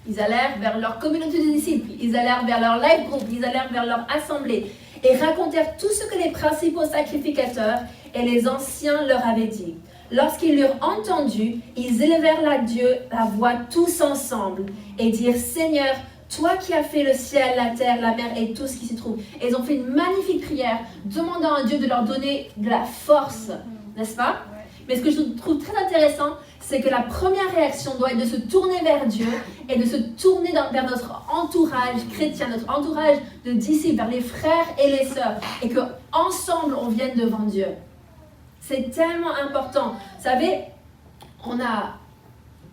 Ils allèrent vers leur communauté de disciples, ils allèrent vers leur life group, ils allèrent vers leur assemblée et racontèrent tout ce que les principaux sacrificateurs et les anciens leur avaient dit. Lorsqu'ils l'eurent entendu, ils élevèrent à Dieu la voix tous ensemble et dirent, Seigneur, toi qui as fait le ciel, la terre, la mer et tout ce qui s'y trouve. Et ils ont fait une magnifique prière, demandant à Dieu de leur donner de la force, n'est-ce pas? Mais ce que je trouve très intéressant, c'est que la première réaction doit être de se tourner vers Dieu et de se tourner vers notre entourage chrétien, notre entourage de disciples, vers les frères et les sœurs, et qu'ensemble on vienne devant Dieu. C'est tellement important. Vous savez,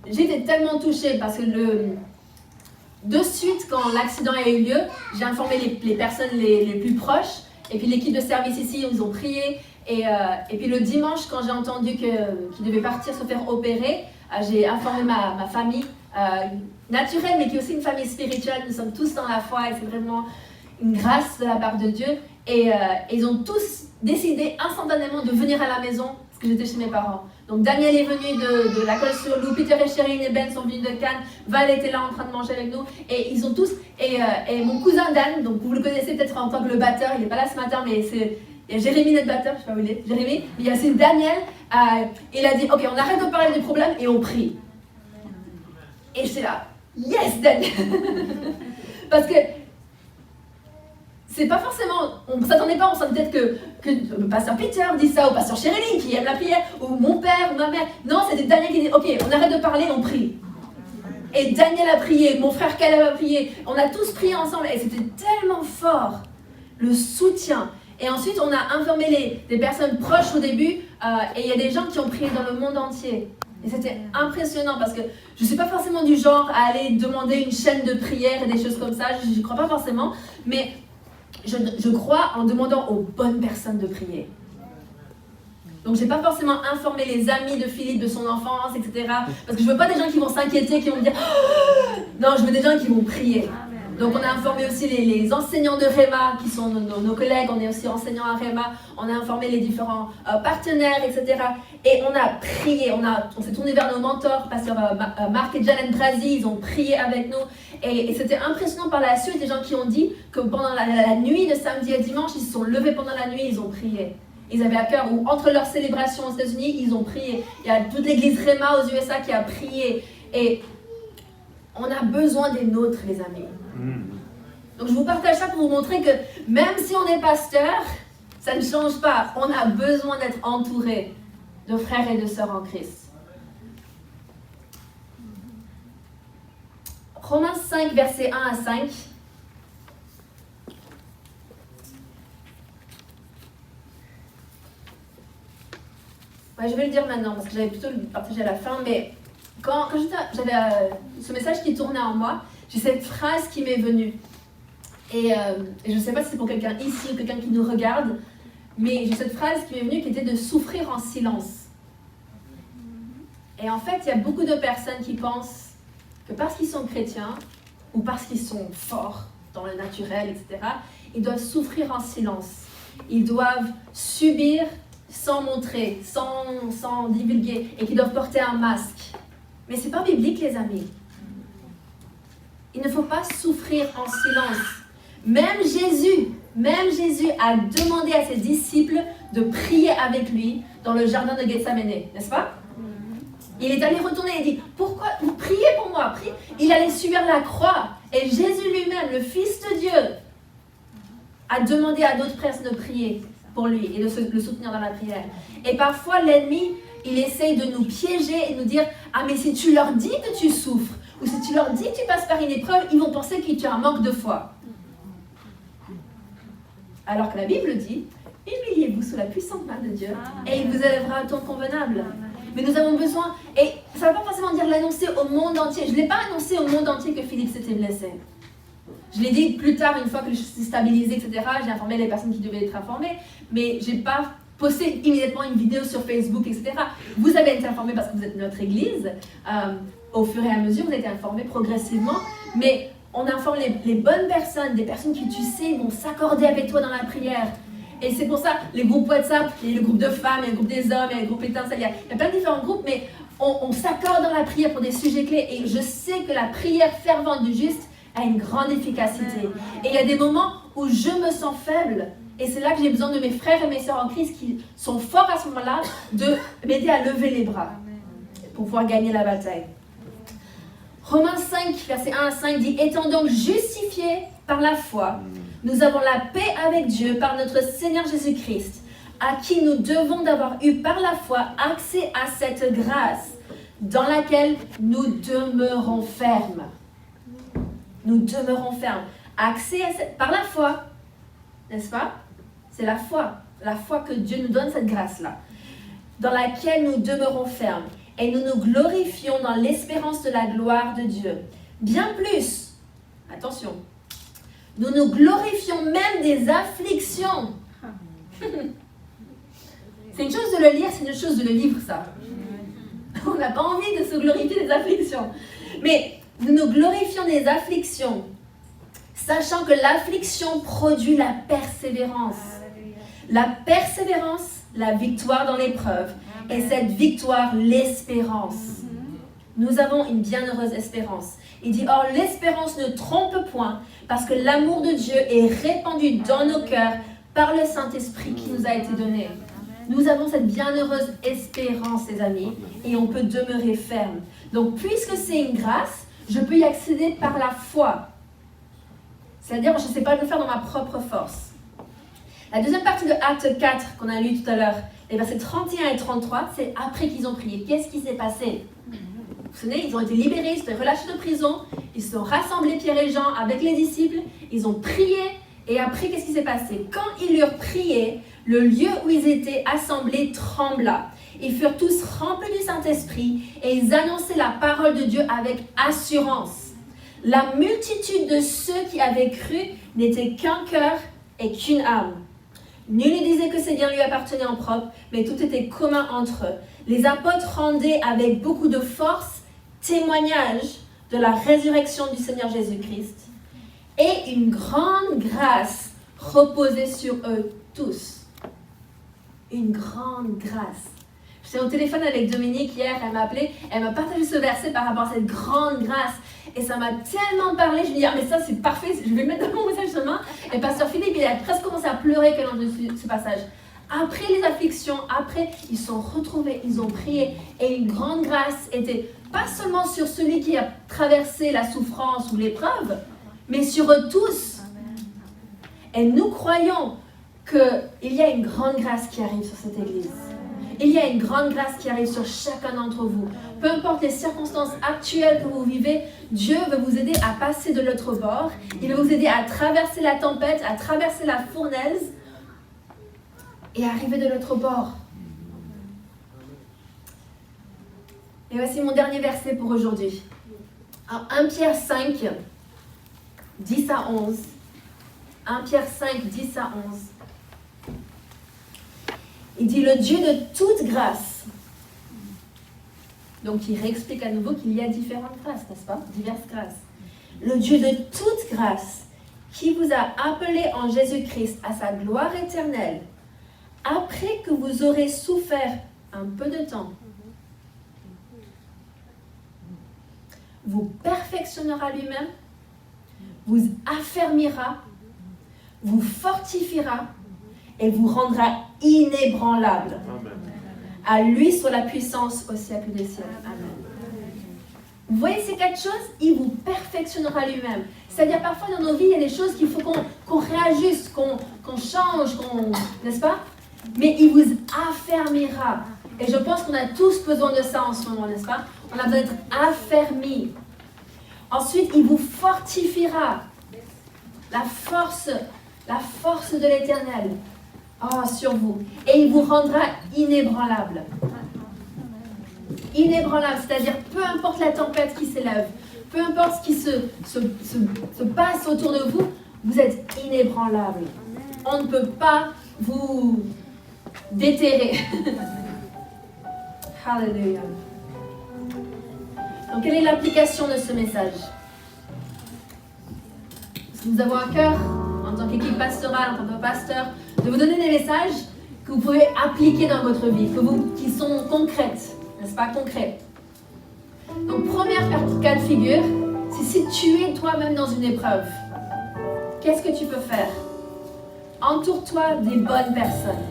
j'étais tellement touchée parce que de suite, quand l'accident a eu lieu, j'ai informé les personnes les plus proches, et puis l'équipe de service ici, ils ont prié. Et puis le dimanche, quand j'ai entendu qu'il devait partir se faire opérer, j'ai informé ma famille naturelle, mais qui est aussi une famille spirituelle. Nous sommes tous dans la foi et c'est vraiment une grâce de la part de Dieu. Et ils ont tous décidé instantanément de venir à la maison parce que j'étais chez mes parents. Donc Daniel est venu de la Colle-sur-Loup, Peter et Chérine et Ben sont venus de Cannes, Val était là en train de manger avec nous, et ils ont tous, et mon cousin Dan, donc vous le connaissez peut-être en tant que le batteur, il n'est pas là ce matin, mais il y a Jérémy, notre batteur, je ne sais pas où il est, Jérémy, mais il y a aussi Daniel, il a dit, ok, on arrête de parler du problème et on prie. Et j'étais là, yes Daniel. Parce que c'est pas forcément, on ne s'attendait pas, on s'attendait peut-être que le pasteur Peter dit ça, ou pasteur Chéréline qui aime la prière, ou mon père, ou ma mère. Non, c'était Daniel qui dit, ok, on arrête de parler, on prie. Et Daniel a prié, mon frère Caleb a prié, on a tous prié ensemble, et c'était tellement fort, le soutien. Et ensuite, on a informé des personnes proches au début, et il y a des gens qui ont prié dans le monde entier. Et c'était impressionnant parce que je ne suis pas forcément du genre à aller demander une chaîne de prière et des choses comme ça, je n'y crois pas forcément, mais je crois en demandant aux bonnes personnes de prier. Donc je n'ai pas forcément informé les amis de Philippe de son enfance, etc. Parce que je ne veux pas des gens qui vont s'inquiéter, qui vont me dire oh! Non, je veux des gens qui vont prier. Donc on a informé aussi les enseignants de Réma, qui sont nos collègues, on est aussi enseignants à Réma, on a informé les différents partenaires, etc. Et on a prié, on s'est tourné vers nos mentors, pasteur Marc et Janet Brazi, ils ont prié avec nous. Et c'était impressionnant par la suite, les gens qui ont dit que pendant la nuit de samedi à dimanche, ils se sont levés pendant la nuit, ils ont prié. Ils avaient à cœur, ou entre leurs célébrations aux États-Unis, ils ont prié. Il y a toute l'église Réma aux USA qui a prié. Et on a besoin des nôtres, les amis. Donc je vous partage ça pour vous montrer que même si on est pasteur, ça ne change pas. On a besoin d'être entouré de frères et de sœurs en Christ. Romains 5, versets 1 à 5. Ouais, je vais le dire maintenant parce que j'avais plutôt le partager à la fin, mais quand j'avais ce message qui tournait en moi, j'ai cette phrase qui m'est venue. Et je ne sais pas si c'est pour quelqu'un ici ou quelqu'un qui nous regarde, mais j'ai cette phrase qui m'est venue qui était de souffrir en silence. Et en fait, il y a beaucoup de personnes qui pensent que parce qu'ils sont chrétiens ou parce qu'ils sont forts, dans le naturel, etc., ils doivent souffrir en silence. Ils doivent subir sans montrer, sans divulguer, et qu'ils doivent porter un masque. Mais ce n'est pas biblique, les amis. Il ne faut pas souffrir en silence. Même Jésus a demandé à ses disciples de prier avec lui dans le jardin de Gethsémane, n'est-ce pas? Il est allé retourner et dit, pourquoi vous priez pour moi? Il allait subir la croix. Et Jésus lui-même, le Fils de Dieu, a demandé à d'autres personnes de prier pour lui et de le soutenir dans la prière. Et parfois, l'ennemi, il essaye de nous piéger et nous dire, ah mais si tu leur dis que tu souffres, ou si tu leur dis que tu passes par une épreuve, ils vont penser que tu as un manque de foi. Alors que la Bible dit, humiliez-vous sous la puissante main de Dieu et il vous élèvera un temps convenable. Mais nous avons besoin, et ça ne veut pas forcément dire l'annoncer au monde entier. Je ne l'ai pas annoncé au monde entier que Philippe s'était blessé. Je l'ai dit plus tard, une fois que je suis stabilisée, etc. J'ai informé les personnes qui devaient être informées, mais je n'ai pas posté immédiatement une vidéo sur Facebook, etc. Vous avez été informés parce que vous êtes notre église. Au fur et à mesure, vous avez été informés progressivement, mais on informe les bonnes personnes, des personnes qui, tu sais, vont s'accorder avec toi dans la prière. Et c'est pour ça, les groupes WhatsApp, il y a le groupe de femmes, il y a le groupe des hommes, il y a le groupe étincelle, il y a plein de différents groupes, mais on s'accorde dans la prière pour des sujets clés. Et je sais que la prière fervente du juste a une grande efficacité. Et il y a des moments où je me sens faible. Et c'est là que j'ai besoin de mes frères et mes sœurs en Christ qui sont forts à ce moment-là, de m'aider à lever les bras pour pouvoir gagner la bataille. Romains 5, verset 1 à 5 dit « Étant donc justifiés par la foi, nous avons la paix avec Dieu par notre Seigneur Jésus-Christ, à qui nous devons d'avoir eu par la foi accès à cette grâce dans laquelle nous demeurons fermes. » Nous demeurons fermes. Accès à par la foi, n'est-ce pas? C'est la foi que Dieu nous donne cette grâce-là, dans laquelle nous demeurons fermes. Et nous nous glorifions dans l'espérance de la gloire de Dieu. Bien plus, attention, nous nous glorifions même des afflictions. C'est une chose de le lire, c'est une chose de le vivre, ça. On n'a pas envie de se glorifier des afflictions. Mais nous nous glorifions des afflictions, sachant que l'affliction produit la persévérance. La persévérance, la victoire dans l'épreuve. Et cette victoire, l'espérance. Nous avons une bienheureuse espérance. Il dit, or l'espérance ne trompe point, parce que l'amour de Dieu est répandu dans nos cœurs par le Saint-Esprit qui nous a été donné. Nous avons cette bienheureuse espérance, les amis, et on peut demeurer ferme. Donc, puisque c'est une grâce, je peux y accéder par la foi. C'est-à-dire, je ne sais pas le faire dans ma propre force. La deuxième partie de Acte 4, qu'on a lu tout à l'heure, les versets 31 et 33, c'est après qu'ils ont prié. Qu'est-ce qui s'est passé? Vous vous souvenez, ils ont été libérés, ils ont été relâchés de prison, ils se sont rassemblés, Pierre et Jean, avec les disciples, ils ont prié, et après, qu'est-ce qui s'est passé? Quand ils eurent prié, le lieu où ils étaient assemblés trembla. Ils furent tous remplis du Saint-Esprit, et ils annonçaient la parole de Dieu avec assurance. La multitude de ceux qui avaient cru n'était qu'un cœur et qu'une âme. Nul ne disait que ses biens lui appartenaient en propre, mais tout était commun entre eux. Les apôtres rendaient avec beaucoup de force témoignage de la résurrection du Seigneur Jésus-Christ. Et une grande grâce reposait sur eux tous. Une grande grâce. J'étais au téléphone avec Dominique hier, elle m'a appelé, elle m'a partagé ce verset par rapport à cette grande grâce. Et ça m'a tellement parlé, je me dis, ah mais ça c'est parfait, je vais le mettre dans mon message demain. Et pasteur Philippe, il a presque commencé à pleurer quand il a entendu ce passage. Après les afflictions, après, ils sont retrouvés, ils ont prié. Et une grande grâce était pas seulement sur celui qui a traversé la souffrance ou l'épreuve, mais sur eux tous. Et nous croyons qu'il y a une grande grâce qui arrive sur cette église. Il y a une grande grâce qui arrive sur chacun d'entre vous. Peu importe les circonstances actuelles que vous vivez, Dieu veut vous aider à passer de l'autre bord. Il veut vous aider à traverser la tempête, à traverser la fournaise et arriver de l'autre bord. Et voici mon dernier verset pour aujourd'hui. Alors, 1 Pierre 5, 10 à 11. 1 Pierre 5, 10 à 11. Il dit, le Dieu de toute grâce. Donc, il réexplique à nouveau qu'il y a différentes grâces, n'est-ce pas? Diverses grâces. Le Dieu de toute grâce, qui vous a appelé en Jésus-Christ à sa gloire éternelle, après que vous aurez souffert un peu de temps, vous perfectionnera lui-même, vous affermira, vous fortifiera et vous rendra inébranlable. Amen. À lui soit la puissance au siècle des siècles. Amen. Vous voyez ces 4 choses, il vous perfectionnera lui-même. C'est-à-dire parfois dans nos vies, il y a des choses qu'il faut qu'on réajuste, qu'on change, n'est-ce pas? Mais il vous affermira. Et je pense qu'on a tous besoin de ça en ce moment, n'est-ce pas? On a besoin d'être affermis. Ensuite, il vous fortifiera. La force de l'Éternel sur vous. Et il vous rendra inébranlable. Inébranlable, c'est-à-dire peu importe la tempête qui s'élève, peu importe ce qui se passe autour de vous, vous êtes inébranlable. On ne peut pas vous déterrer. Hallelujah. Donc, quelle est l'application de ce message? Parce que nous avons à cœur, en tant qu'équipe pastorale, en tant que pasteur, de vous donner des messages que vous pouvez appliquer dans votre vie, qui sont concrètes, n'est-ce pas, concrets. Donc, première cas de figure, c'est si tu es toi-même dans une épreuve, qu'est-ce que tu peux faire? Entoure-toi des bonnes personnes.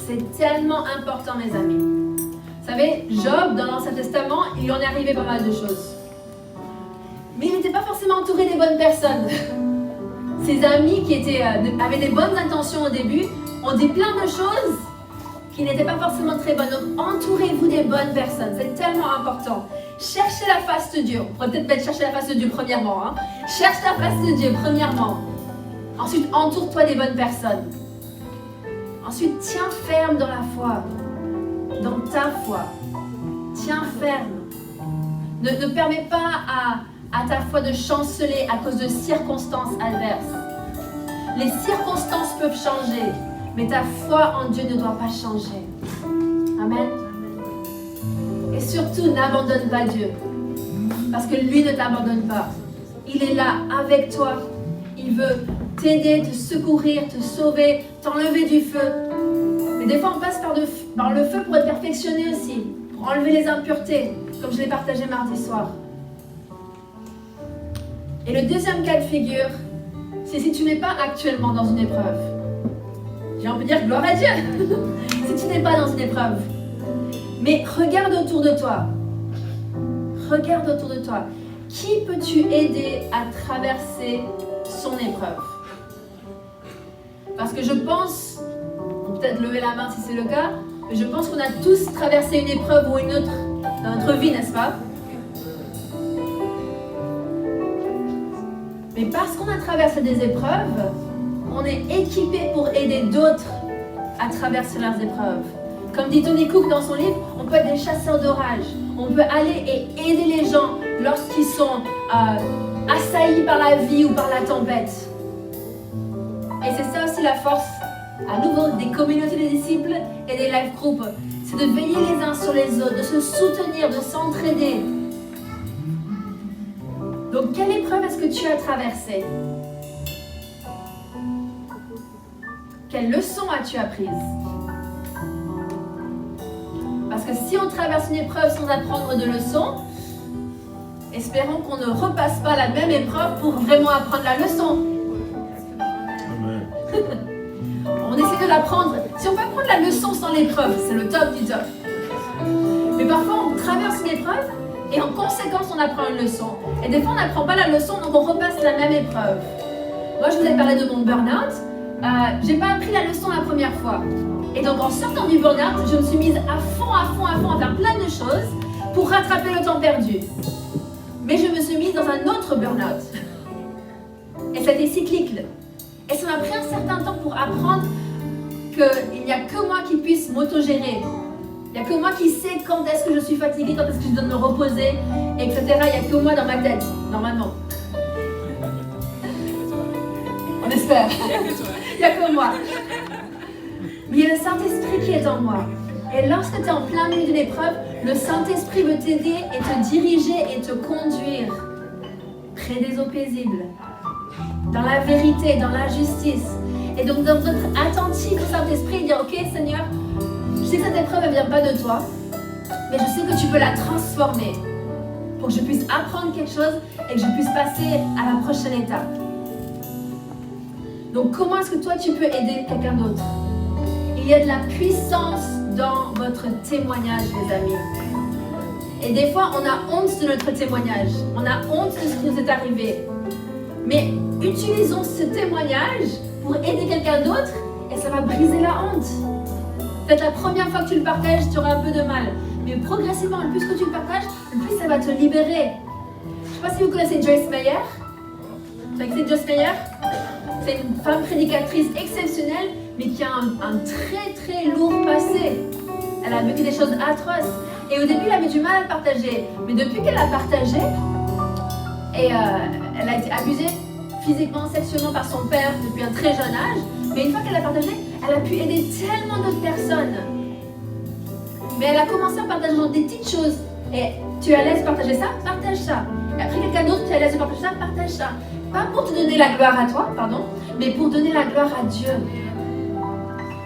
C'est tellement important, mes amis. Vous savez, Job, dans l'Ancien Testament, il lui en est arrivé pas mal de choses. Mais il n'était pas forcément entouré des bonnes personnes. Ses amis qui avaient des bonnes intentions au début ont dit plein de choses qui n'étaient pas forcément très bonnes. Donc, entourez-vous des bonnes personnes. C'est tellement important. Cherchez la face de Dieu. On pourrait peut-être mettre chercher la face de Dieu premièrement. Hein. Cherche la face de Dieu premièrement. Ensuite, entoure-toi des bonnes personnes. Ensuite, tiens ferme dans la foi. Dans ta foi. Tiens ferme. Ne permets pas à ta foi de chanceler à cause de circonstances adverses. Les circonstances peuvent changer, mais ta foi en Dieu ne doit pas changer. Amen. Et surtout, n'abandonne pas Dieu. Parce que lui ne t'abandonne pas. Il est là avec toi. Il veut t'aider, te secourir, te sauver, t'enlever du feu. Mais des fois, on passe par le feu pour être perfectionné aussi, pour enlever les impuretés, comme je l'ai partagé mardi soir. Et le deuxième cas de figure, c'est si tu n'es pas actuellement dans une épreuve. J'ai envie de dire gloire à Dieu. Si tu n'es pas dans une épreuve. Mais regarde autour de toi. Regarde autour de toi. Qui peux-tu aider à traverser son épreuve? Parce que je pense, on peut peut-être lever la main si c'est le cas, mais je pense qu'on a tous traversé une épreuve ou une autre dans notre vie, n'est-ce pas? Mais parce qu'on a traversé des épreuves, on est équipé pour aider d'autres à traverser leurs épreuves. Comme dit Tony Cook dans son livre, on peut être des chasseurs d'orage. On peut aller et aider les gens lorsqu'ils sont assaillis par la vie ou par la tempête. Et c'est ça aussi la force, à nouveau, des communautés des disciples et des life groups. C'est de veiller les uns sur les autres, de se soutenir, de s'entraider. Donc, quelle épreuve est-ce que tu as traversée? Quelle leçon as-tu apprise? Parce que si on traverse une épreuve sans apprendre de leçons, espérons qu'on ne repasse pas la même épreuve pour vraiment apprendre la leçon. Amen. On essaie de l'apprendre. Si on peut apprendre la leçon sans l'épreuve, c'est le top du top. Mais parfois, on traverse une épreuve et en conséquence, on apprend une leçon. Et des fois, on n'apprend pas la leçon, donc on repasse la même épreuve. Moi, je vous ai parlé de mon burn-out. J'ai pas appris la leçon la première fois. Et donc, en sortant du burn-out, je me suis mise à fond à faire plein de choses pour rattraper le temps perdu. Mais je me suis mise dans un autre burn-out. Et ça a été cyclique. Et ça m'a pris un certain temps pour apprendre qu'il n'y a que moi qui puisse m'autogérer. Il n'y a que moi qui sais quand est-ce que je suis fatiguée, quand est-ce que je dois me reposer, etc. Il n'y a que moi dans ma tête, normalement. On espère. Il n'y a que moi. Mais il y a le Saint-Esprit qui est en moi. Et lorsque tu es en plein milieu d'une épreuve, le Saint-Esprit veut t'aider et te diriger et te conduire près des eaux paisibles, dans la vérité, dans la justice. Et donc d'être attentif au Saint-Esprit et dire, ok Seigneur, je sais que cette épreuve ne vient pas de toi, mais je sais que tu peux la transformer pour que je puisse apprendre quelque chose et que je puisse passer à la prochaine étape. Donc comment est-ce que toi tu peux aider quelqu'un d'autre? Il y a de la puissance dans votre témoignage, les amis. Et des fois, on a honte de notre témoignage. On a honte de ce qui nous est arrivé. Mais utilisons ce témoignage pour aider quelqu'un d'autre et ça va briser la honte. Peut-être la première fois que tu le partages, tu auras un peu de mal. Mais progressivement, le plus que tu le partages, le plus ça va te libérer. Je ne sais pas si vous connaissez Joyce Meyer. Vous connaissez Joyce Meyer? C'est une femme prédicatrice exceptionnelle, mais qui a un très très lourd passé. Elle a vécu des choses atroces. Et au début, elle avait du mal à le partager. Mais depuis qu'elle l'a partagé, elle a été abusée physiquement, sexuellement par son père depuis un très jeune âge. Mais une fois qu'elle l'a partagé, elle a pu aider tellement d'autres personnes. Mais elle a commencé à partager des petites choses. Et tu es à l'aise de partager ça, partage ça. Et après, quelqu'un d'autre qui est à l'aise de partager ça, partage ça. Pas pour te donner la gloire à toi, pardon, mais pour donner la gloire à Dieu.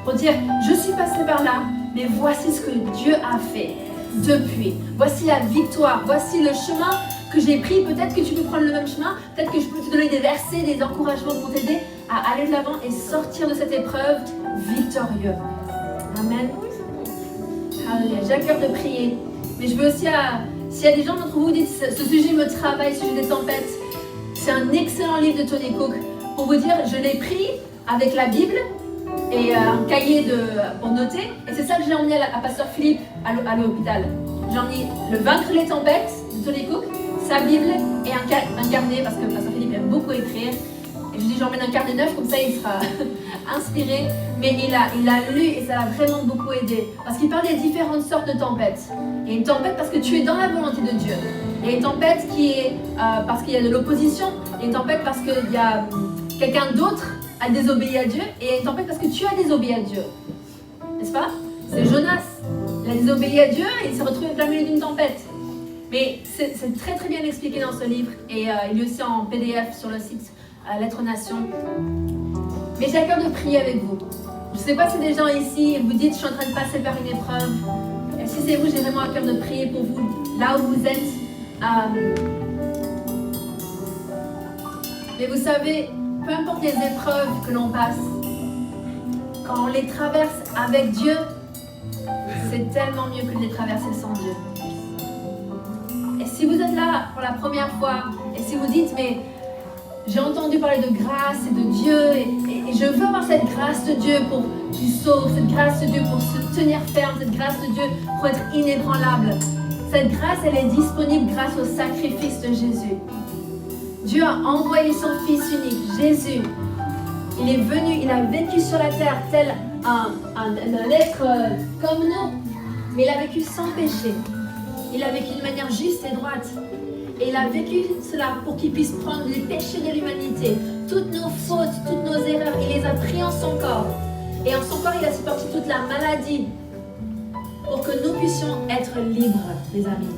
Pour dire, je suis passé par là, mais voici ce que Dieu a fait depuis. Voici la victoire, voici le chemin que j'ai pris. Peut-être que tu peux prendre le même chemin, peut-être que je peux te donner des versets, des encouragements pour t'aider à aller de l'avant et sortir de cette épreuve victorieux. Amen. Alléluia. J'ai à cœur de prier. Mais je veux aussi, s'il y a des gens d'entre vous qui disent, ce sujet me travaille, ce sujet des tempêtes, c'est un excellent livre de Tony Cook. Pour vous dire, je l'ai pris avec la Bible et un cahier pour noter. Et c'est ça que j'ai emmené à Pasteur Philippe à l'hôpital. J'ai emmené le Vaincre les tempêtes de Tony Cook, sa Bible et un carnet, parce que Pasteur Philippe aime beaucoup écrire. Et je lui dis, j'emmène un carnet neuf, comme ça il sera inspiré. Mais il a lu et ça l'a vraiment beaucoup aidé. Parce qu'il parle des différentes sortes de tempêtes. Il y a une tempête parce que tu es dans la volonté de Dieu. Il y a une tempête qui est parce qu'il y a de l'opposition. Il y a une tempête parce qu'il y a quelqu'un d'autre a désobéi à Dieu. Et il y a une tempête parce que tu as désobéi à Dieu. N'est-ce pas? C'est Jonas. Il a désobéi à Dieu et il s'est retrouvé plein milieu d'une tempête. Mais c'est très très bien expliqué dans ce livre. Et il est aussi en PDF sur le site Lettres Nation. Mais j'ai à cœur de prier avec vous. Je ne sais pas si des gens ici vous dites, je suis en train de passer par une épreuve. Et si c'est vous, j'ai vraiment à cœur de prier pour vous, là où vous êtes. Mais vous savez, peu importe les épreuves que l'on passe, quand on les traverse avec Dieu, c'est tellement mieux que de les traverser sans Dieu. Et si vous êtes là pour la première fois, et si vous dites, mais j'ai entendu parler de grâce et de Dieu, et je veux avoir cette grâce de Dieu pour qu'il sauve, cette grâce de Dieu pour se tenir ferme, cette grâce de Dieu pour être inébranlable. Cette grâce, elle est disponible grâce au sacrifice de Jésus. Dieu a envoyé son Fils unique, Jésus. Il est venu, il a vécu sur la terre tel un être comme nous, mais il a vécu sans péché. Il a vécu d'une manière juste et droite. Et il a vécu cela pour qu'il puisse prendre les péchés de l'humanité, toutes nos fautes, toutes nos erreurs. Il les a pris en son corps. Et en son corps, il a supporté toute la maladie pour que nous puissions être libres, les amis.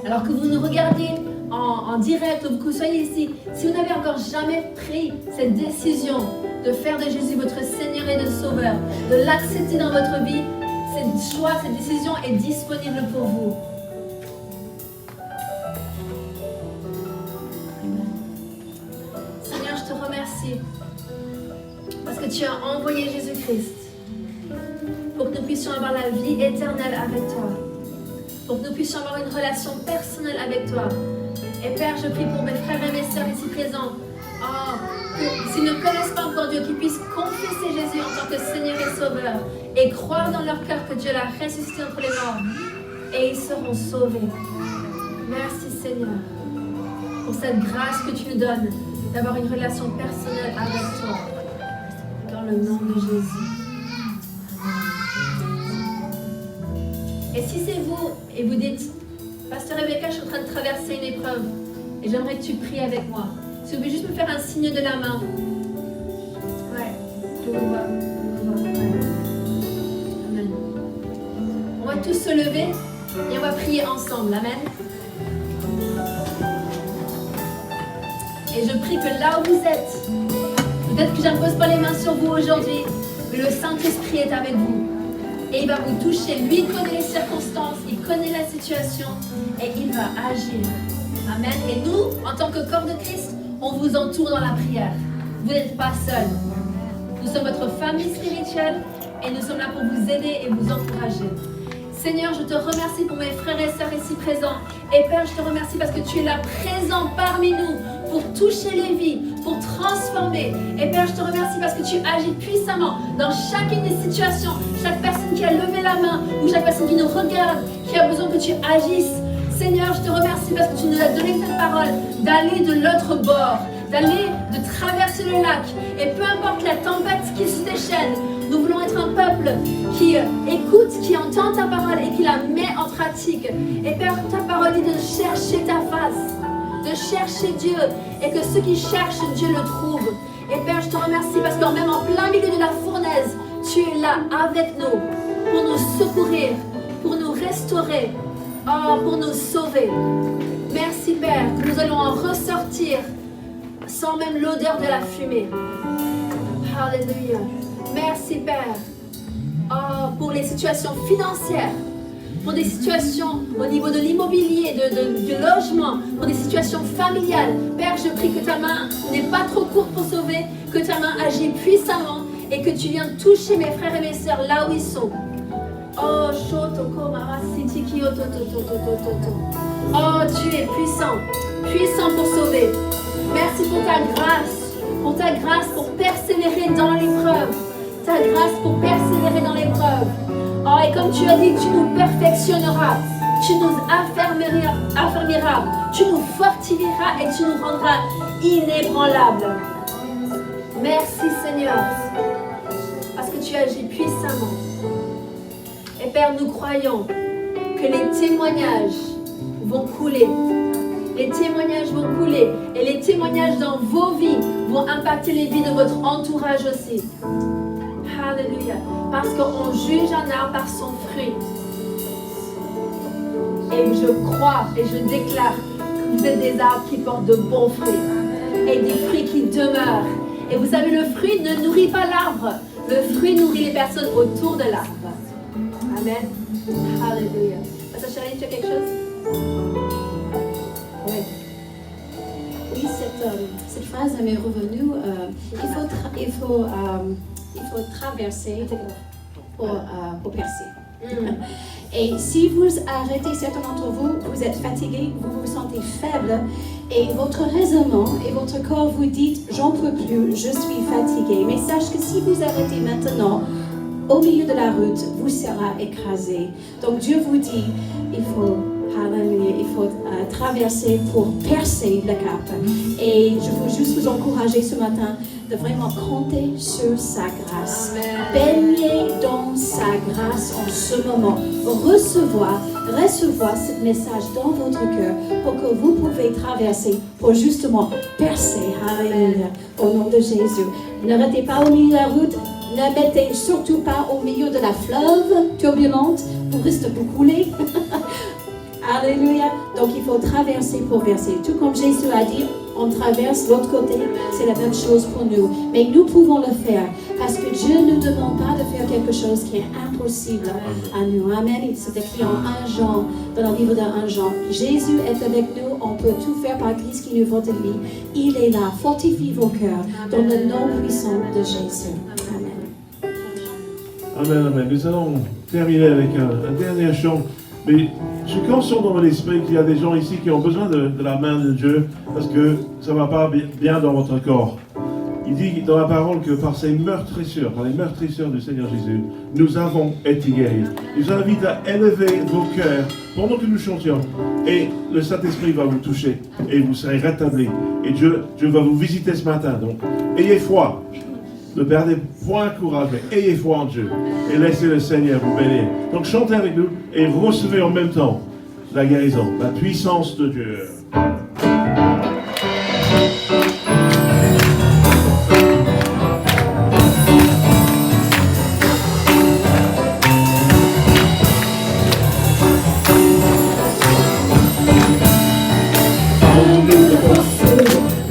Alors que vous nous regardez en direct, ou que vous soyez ici, si vous n'avez encore jamais pris cette décision de faire de Jésus votre Seigneur et de Sauveur, de l'accepter dans votre vie, cette choix, cette décision est disponible pour vous. Seigneur, je te remercie parce que tu as envoyé Jésus-Christ pour que nous puissions avoir la vie éternelle avec toi, pour que nous puissions avoir une relation personnelle avec toi. Et Père, je prie pour mes frères et mes sœurs ici présents, que s'ils ne connaissent pas encore Dieu, qu'ils puissent confesser Jésus en tant que Seigneur et Sauveur et croire dans leur cœur que Dieu l'a ressuscité entre les morts et ils seront sauvés. Merci Seigneur pour cette grâce que tu nous donnes d'avoir une relation personnelle avec toi. Dans le nom de Jésus. Et si c'est vous et vous dites, Pasteur Rebecca, je suis en train de traverser une épreuve et j'aimerais que tu pries avec moi. Si vous pouvez juste me faire un signe de la main. Ouais, je vous vois. Ouais. Amen. On va tous se lever et on va prier ensemble. Amen. Et je prie que là où vous êtes, peut-être que je n'impose pas les mains sur vous aujourd'hui, mais le Saint-Esprit est avec vous. Et il va vous toucher. Lui connaît les circonstances, il connaît la situation et il va agir. Amen. Et nous, en tant que corps de Christ, on vous entoure dans la prière. Vous n'êtes pas seuls. Nous sommes votre famille spirituelle et nous sommes là pour vous aider et vous encourager. Seigneur, je te remercie pour mes frères et sœurs ici présents. Et Père, je te remercie parce que tu es là présent parmi nous pour toucher les vies, pour transformer. Et Père, je te remercie parce que tu agis puissamment dans chacune des situations. Chaque personne qui a levé la main ou chaque personne qui nous regarde, qui a besoin que tu agisses. Seigneur, je te remercie parce que tu nous as donné cette parole d'aller de l'autre bord, de traverser le lac. Et peu importe la tempête qui se déchaîne, nous voulons être un peuple qui écoute, qui entend ta parole et qui la met en pratique. Et Père, ta parole dit de chercher ta face, de chercher Dieu, et que ceux qui cherchent Dieu le trouvent. Et Père, je te remercie parce que même en plein milieu de la fournaise, tu es là avec nous pour nous secourir, pour nous restaurer, pour nous sauver. Merci Père, que nous allons en ressortir sans même l'odeur de la fumée. Alléluia. Merci Père. Pour les situations financières, pour des situations au niveau de l'immobilier, du logement, pour des situations familiales. Père, je prie que ta main n'est pas trop courte pour sauver, que ta main agit puissamment et que tu viens toucher mes frères et mes sœurs là où ils sont. Oh, tu es puissant, puissant pour sauver. Merci pour ta grâce pour persévérer dans l'épreuve. Ta grâce pour persévérer dans l'épreuve. Oh, et comme tu as dit, tu nous perfectionneras, tu nous affermiras, tu nous fortifieras et tu nous rendras inébranlables. Merci Seigneur, parce que tu agis puissamment. Et Père, nous croyons que les témoignages vont couler. Les témoignages vont couler. Et les témoignages dans vos vies vont impacter les vies de votre entourage aussi. Alléluia. Parce qu'on juge un arbre par son fruit. Et je crois et je déclare que vous êtes des arbres qui portent de bons fruits. Et des fruits qui demeurent. Et vous savez, le fruit ne nourrit pas l'arbre. Le fruit nourrit les personnes autour de l'arbre. Amen. Alléluia. Pasteur Charlie, tu as quelque chose? Oui. Oui, cette phrase m'est revenue. Il faut traverser pour percer. Et si vous arrêtez, certains d'entre vous, vous êtes fatigués, vous vous sentez faible, et votre raisonnement et votre corps vous dites, j'en peux plus, je suis fatigué. Mais sache que si vous arrêtez maintenant, au milieu de la route, vous serez écrasé. Donc Dieu vous dit, il faut traverser pour percer le cap. Et je veux juste vous encourager ce matin de vraiment compter sur sa grâce. Baignez dans sa grâce en ce moment. Recevoir ce message dans votre cœur pour que vous pouvez traverser, pour justement percer. Alléluia. Au nom de Jésus. N'arrêtez pas au milieu de la route. Ne mettez surtout pas au milieu de la fleuve turbulente. Vous risquez de vous couler. Alléluia. Donc il faut traverser pour verser. Tout comme Jésus a dit, on traverse l'autre côté, c'est la même chose pour nous. Mais nous pouvons le faire parce que Dieu ne nous demande pas de faire quelque chose qui est impossible à nous. Amen. C'est écrit en 1 Jean, dans le livre de 1 Jean. Jésus est avec nous, on peut tout faire par Christ qui nous fortifie. Il est là, fortifie vos cœurs dans le nom puissant de Jésus. Amen. Amen, amen. Nous allons terminer avec un dernier chant. Mais je suis conscient dans mon esprit qu'il y a des gens ici qui ont besoin de la main de Dieu parce que ça ne va pas bien dans votre corps. Il dit dans la parole que par ces meurtrissures, par les meurtrissures du Seigneur Jésus, nous avons été guéris. Je vous invite à élever vos cœurs pendant que nous chantions et le Saint-Esprit va vous toucher et vous serez rétablis. Et Dieu va vous visiter ce matin. Donc, ayez foi. Ne perdez point courage, mais ayez foi en Dieu et laissez le Seigneur vous bénir. Donc chantez avec nous et recevez en même temps la guérison, la puissance de Dieu.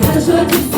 La joie du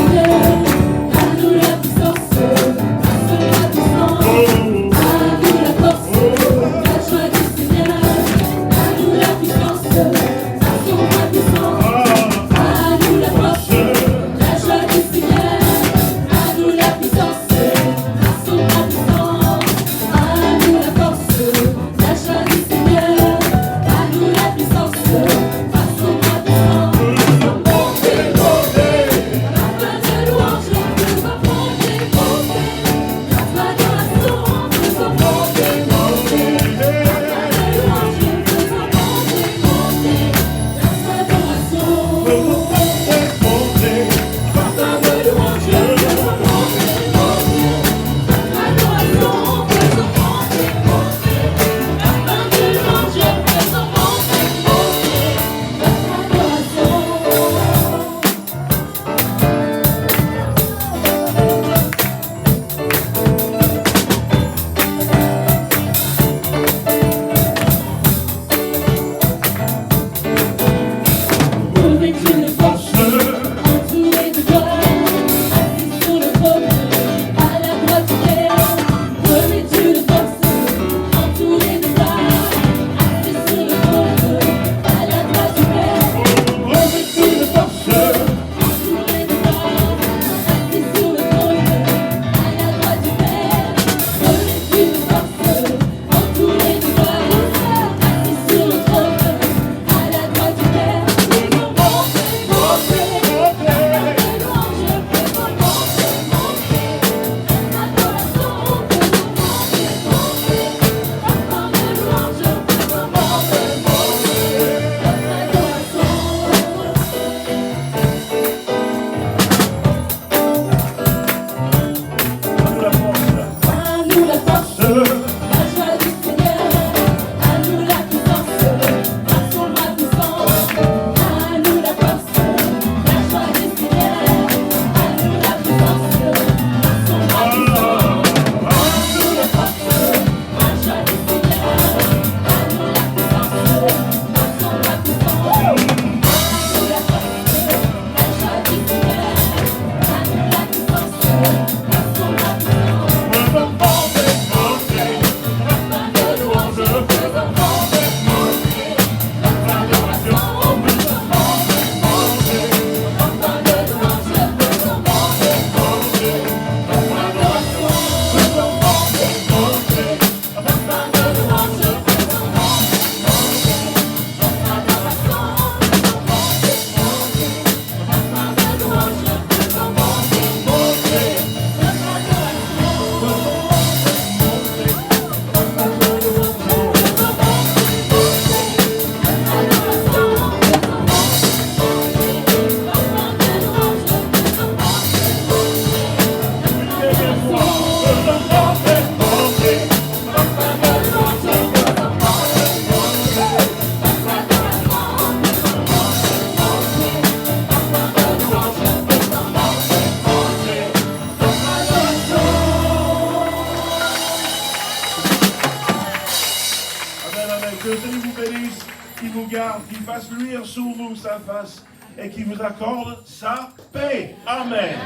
le Seigneur vous bénisse, qu'il vous garde, qu'il fasse luire sur vous sa face et qu'il vous accorde sa paix. Amen.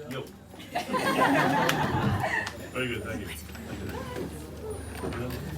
Yo. Very good, thank you. Thank you.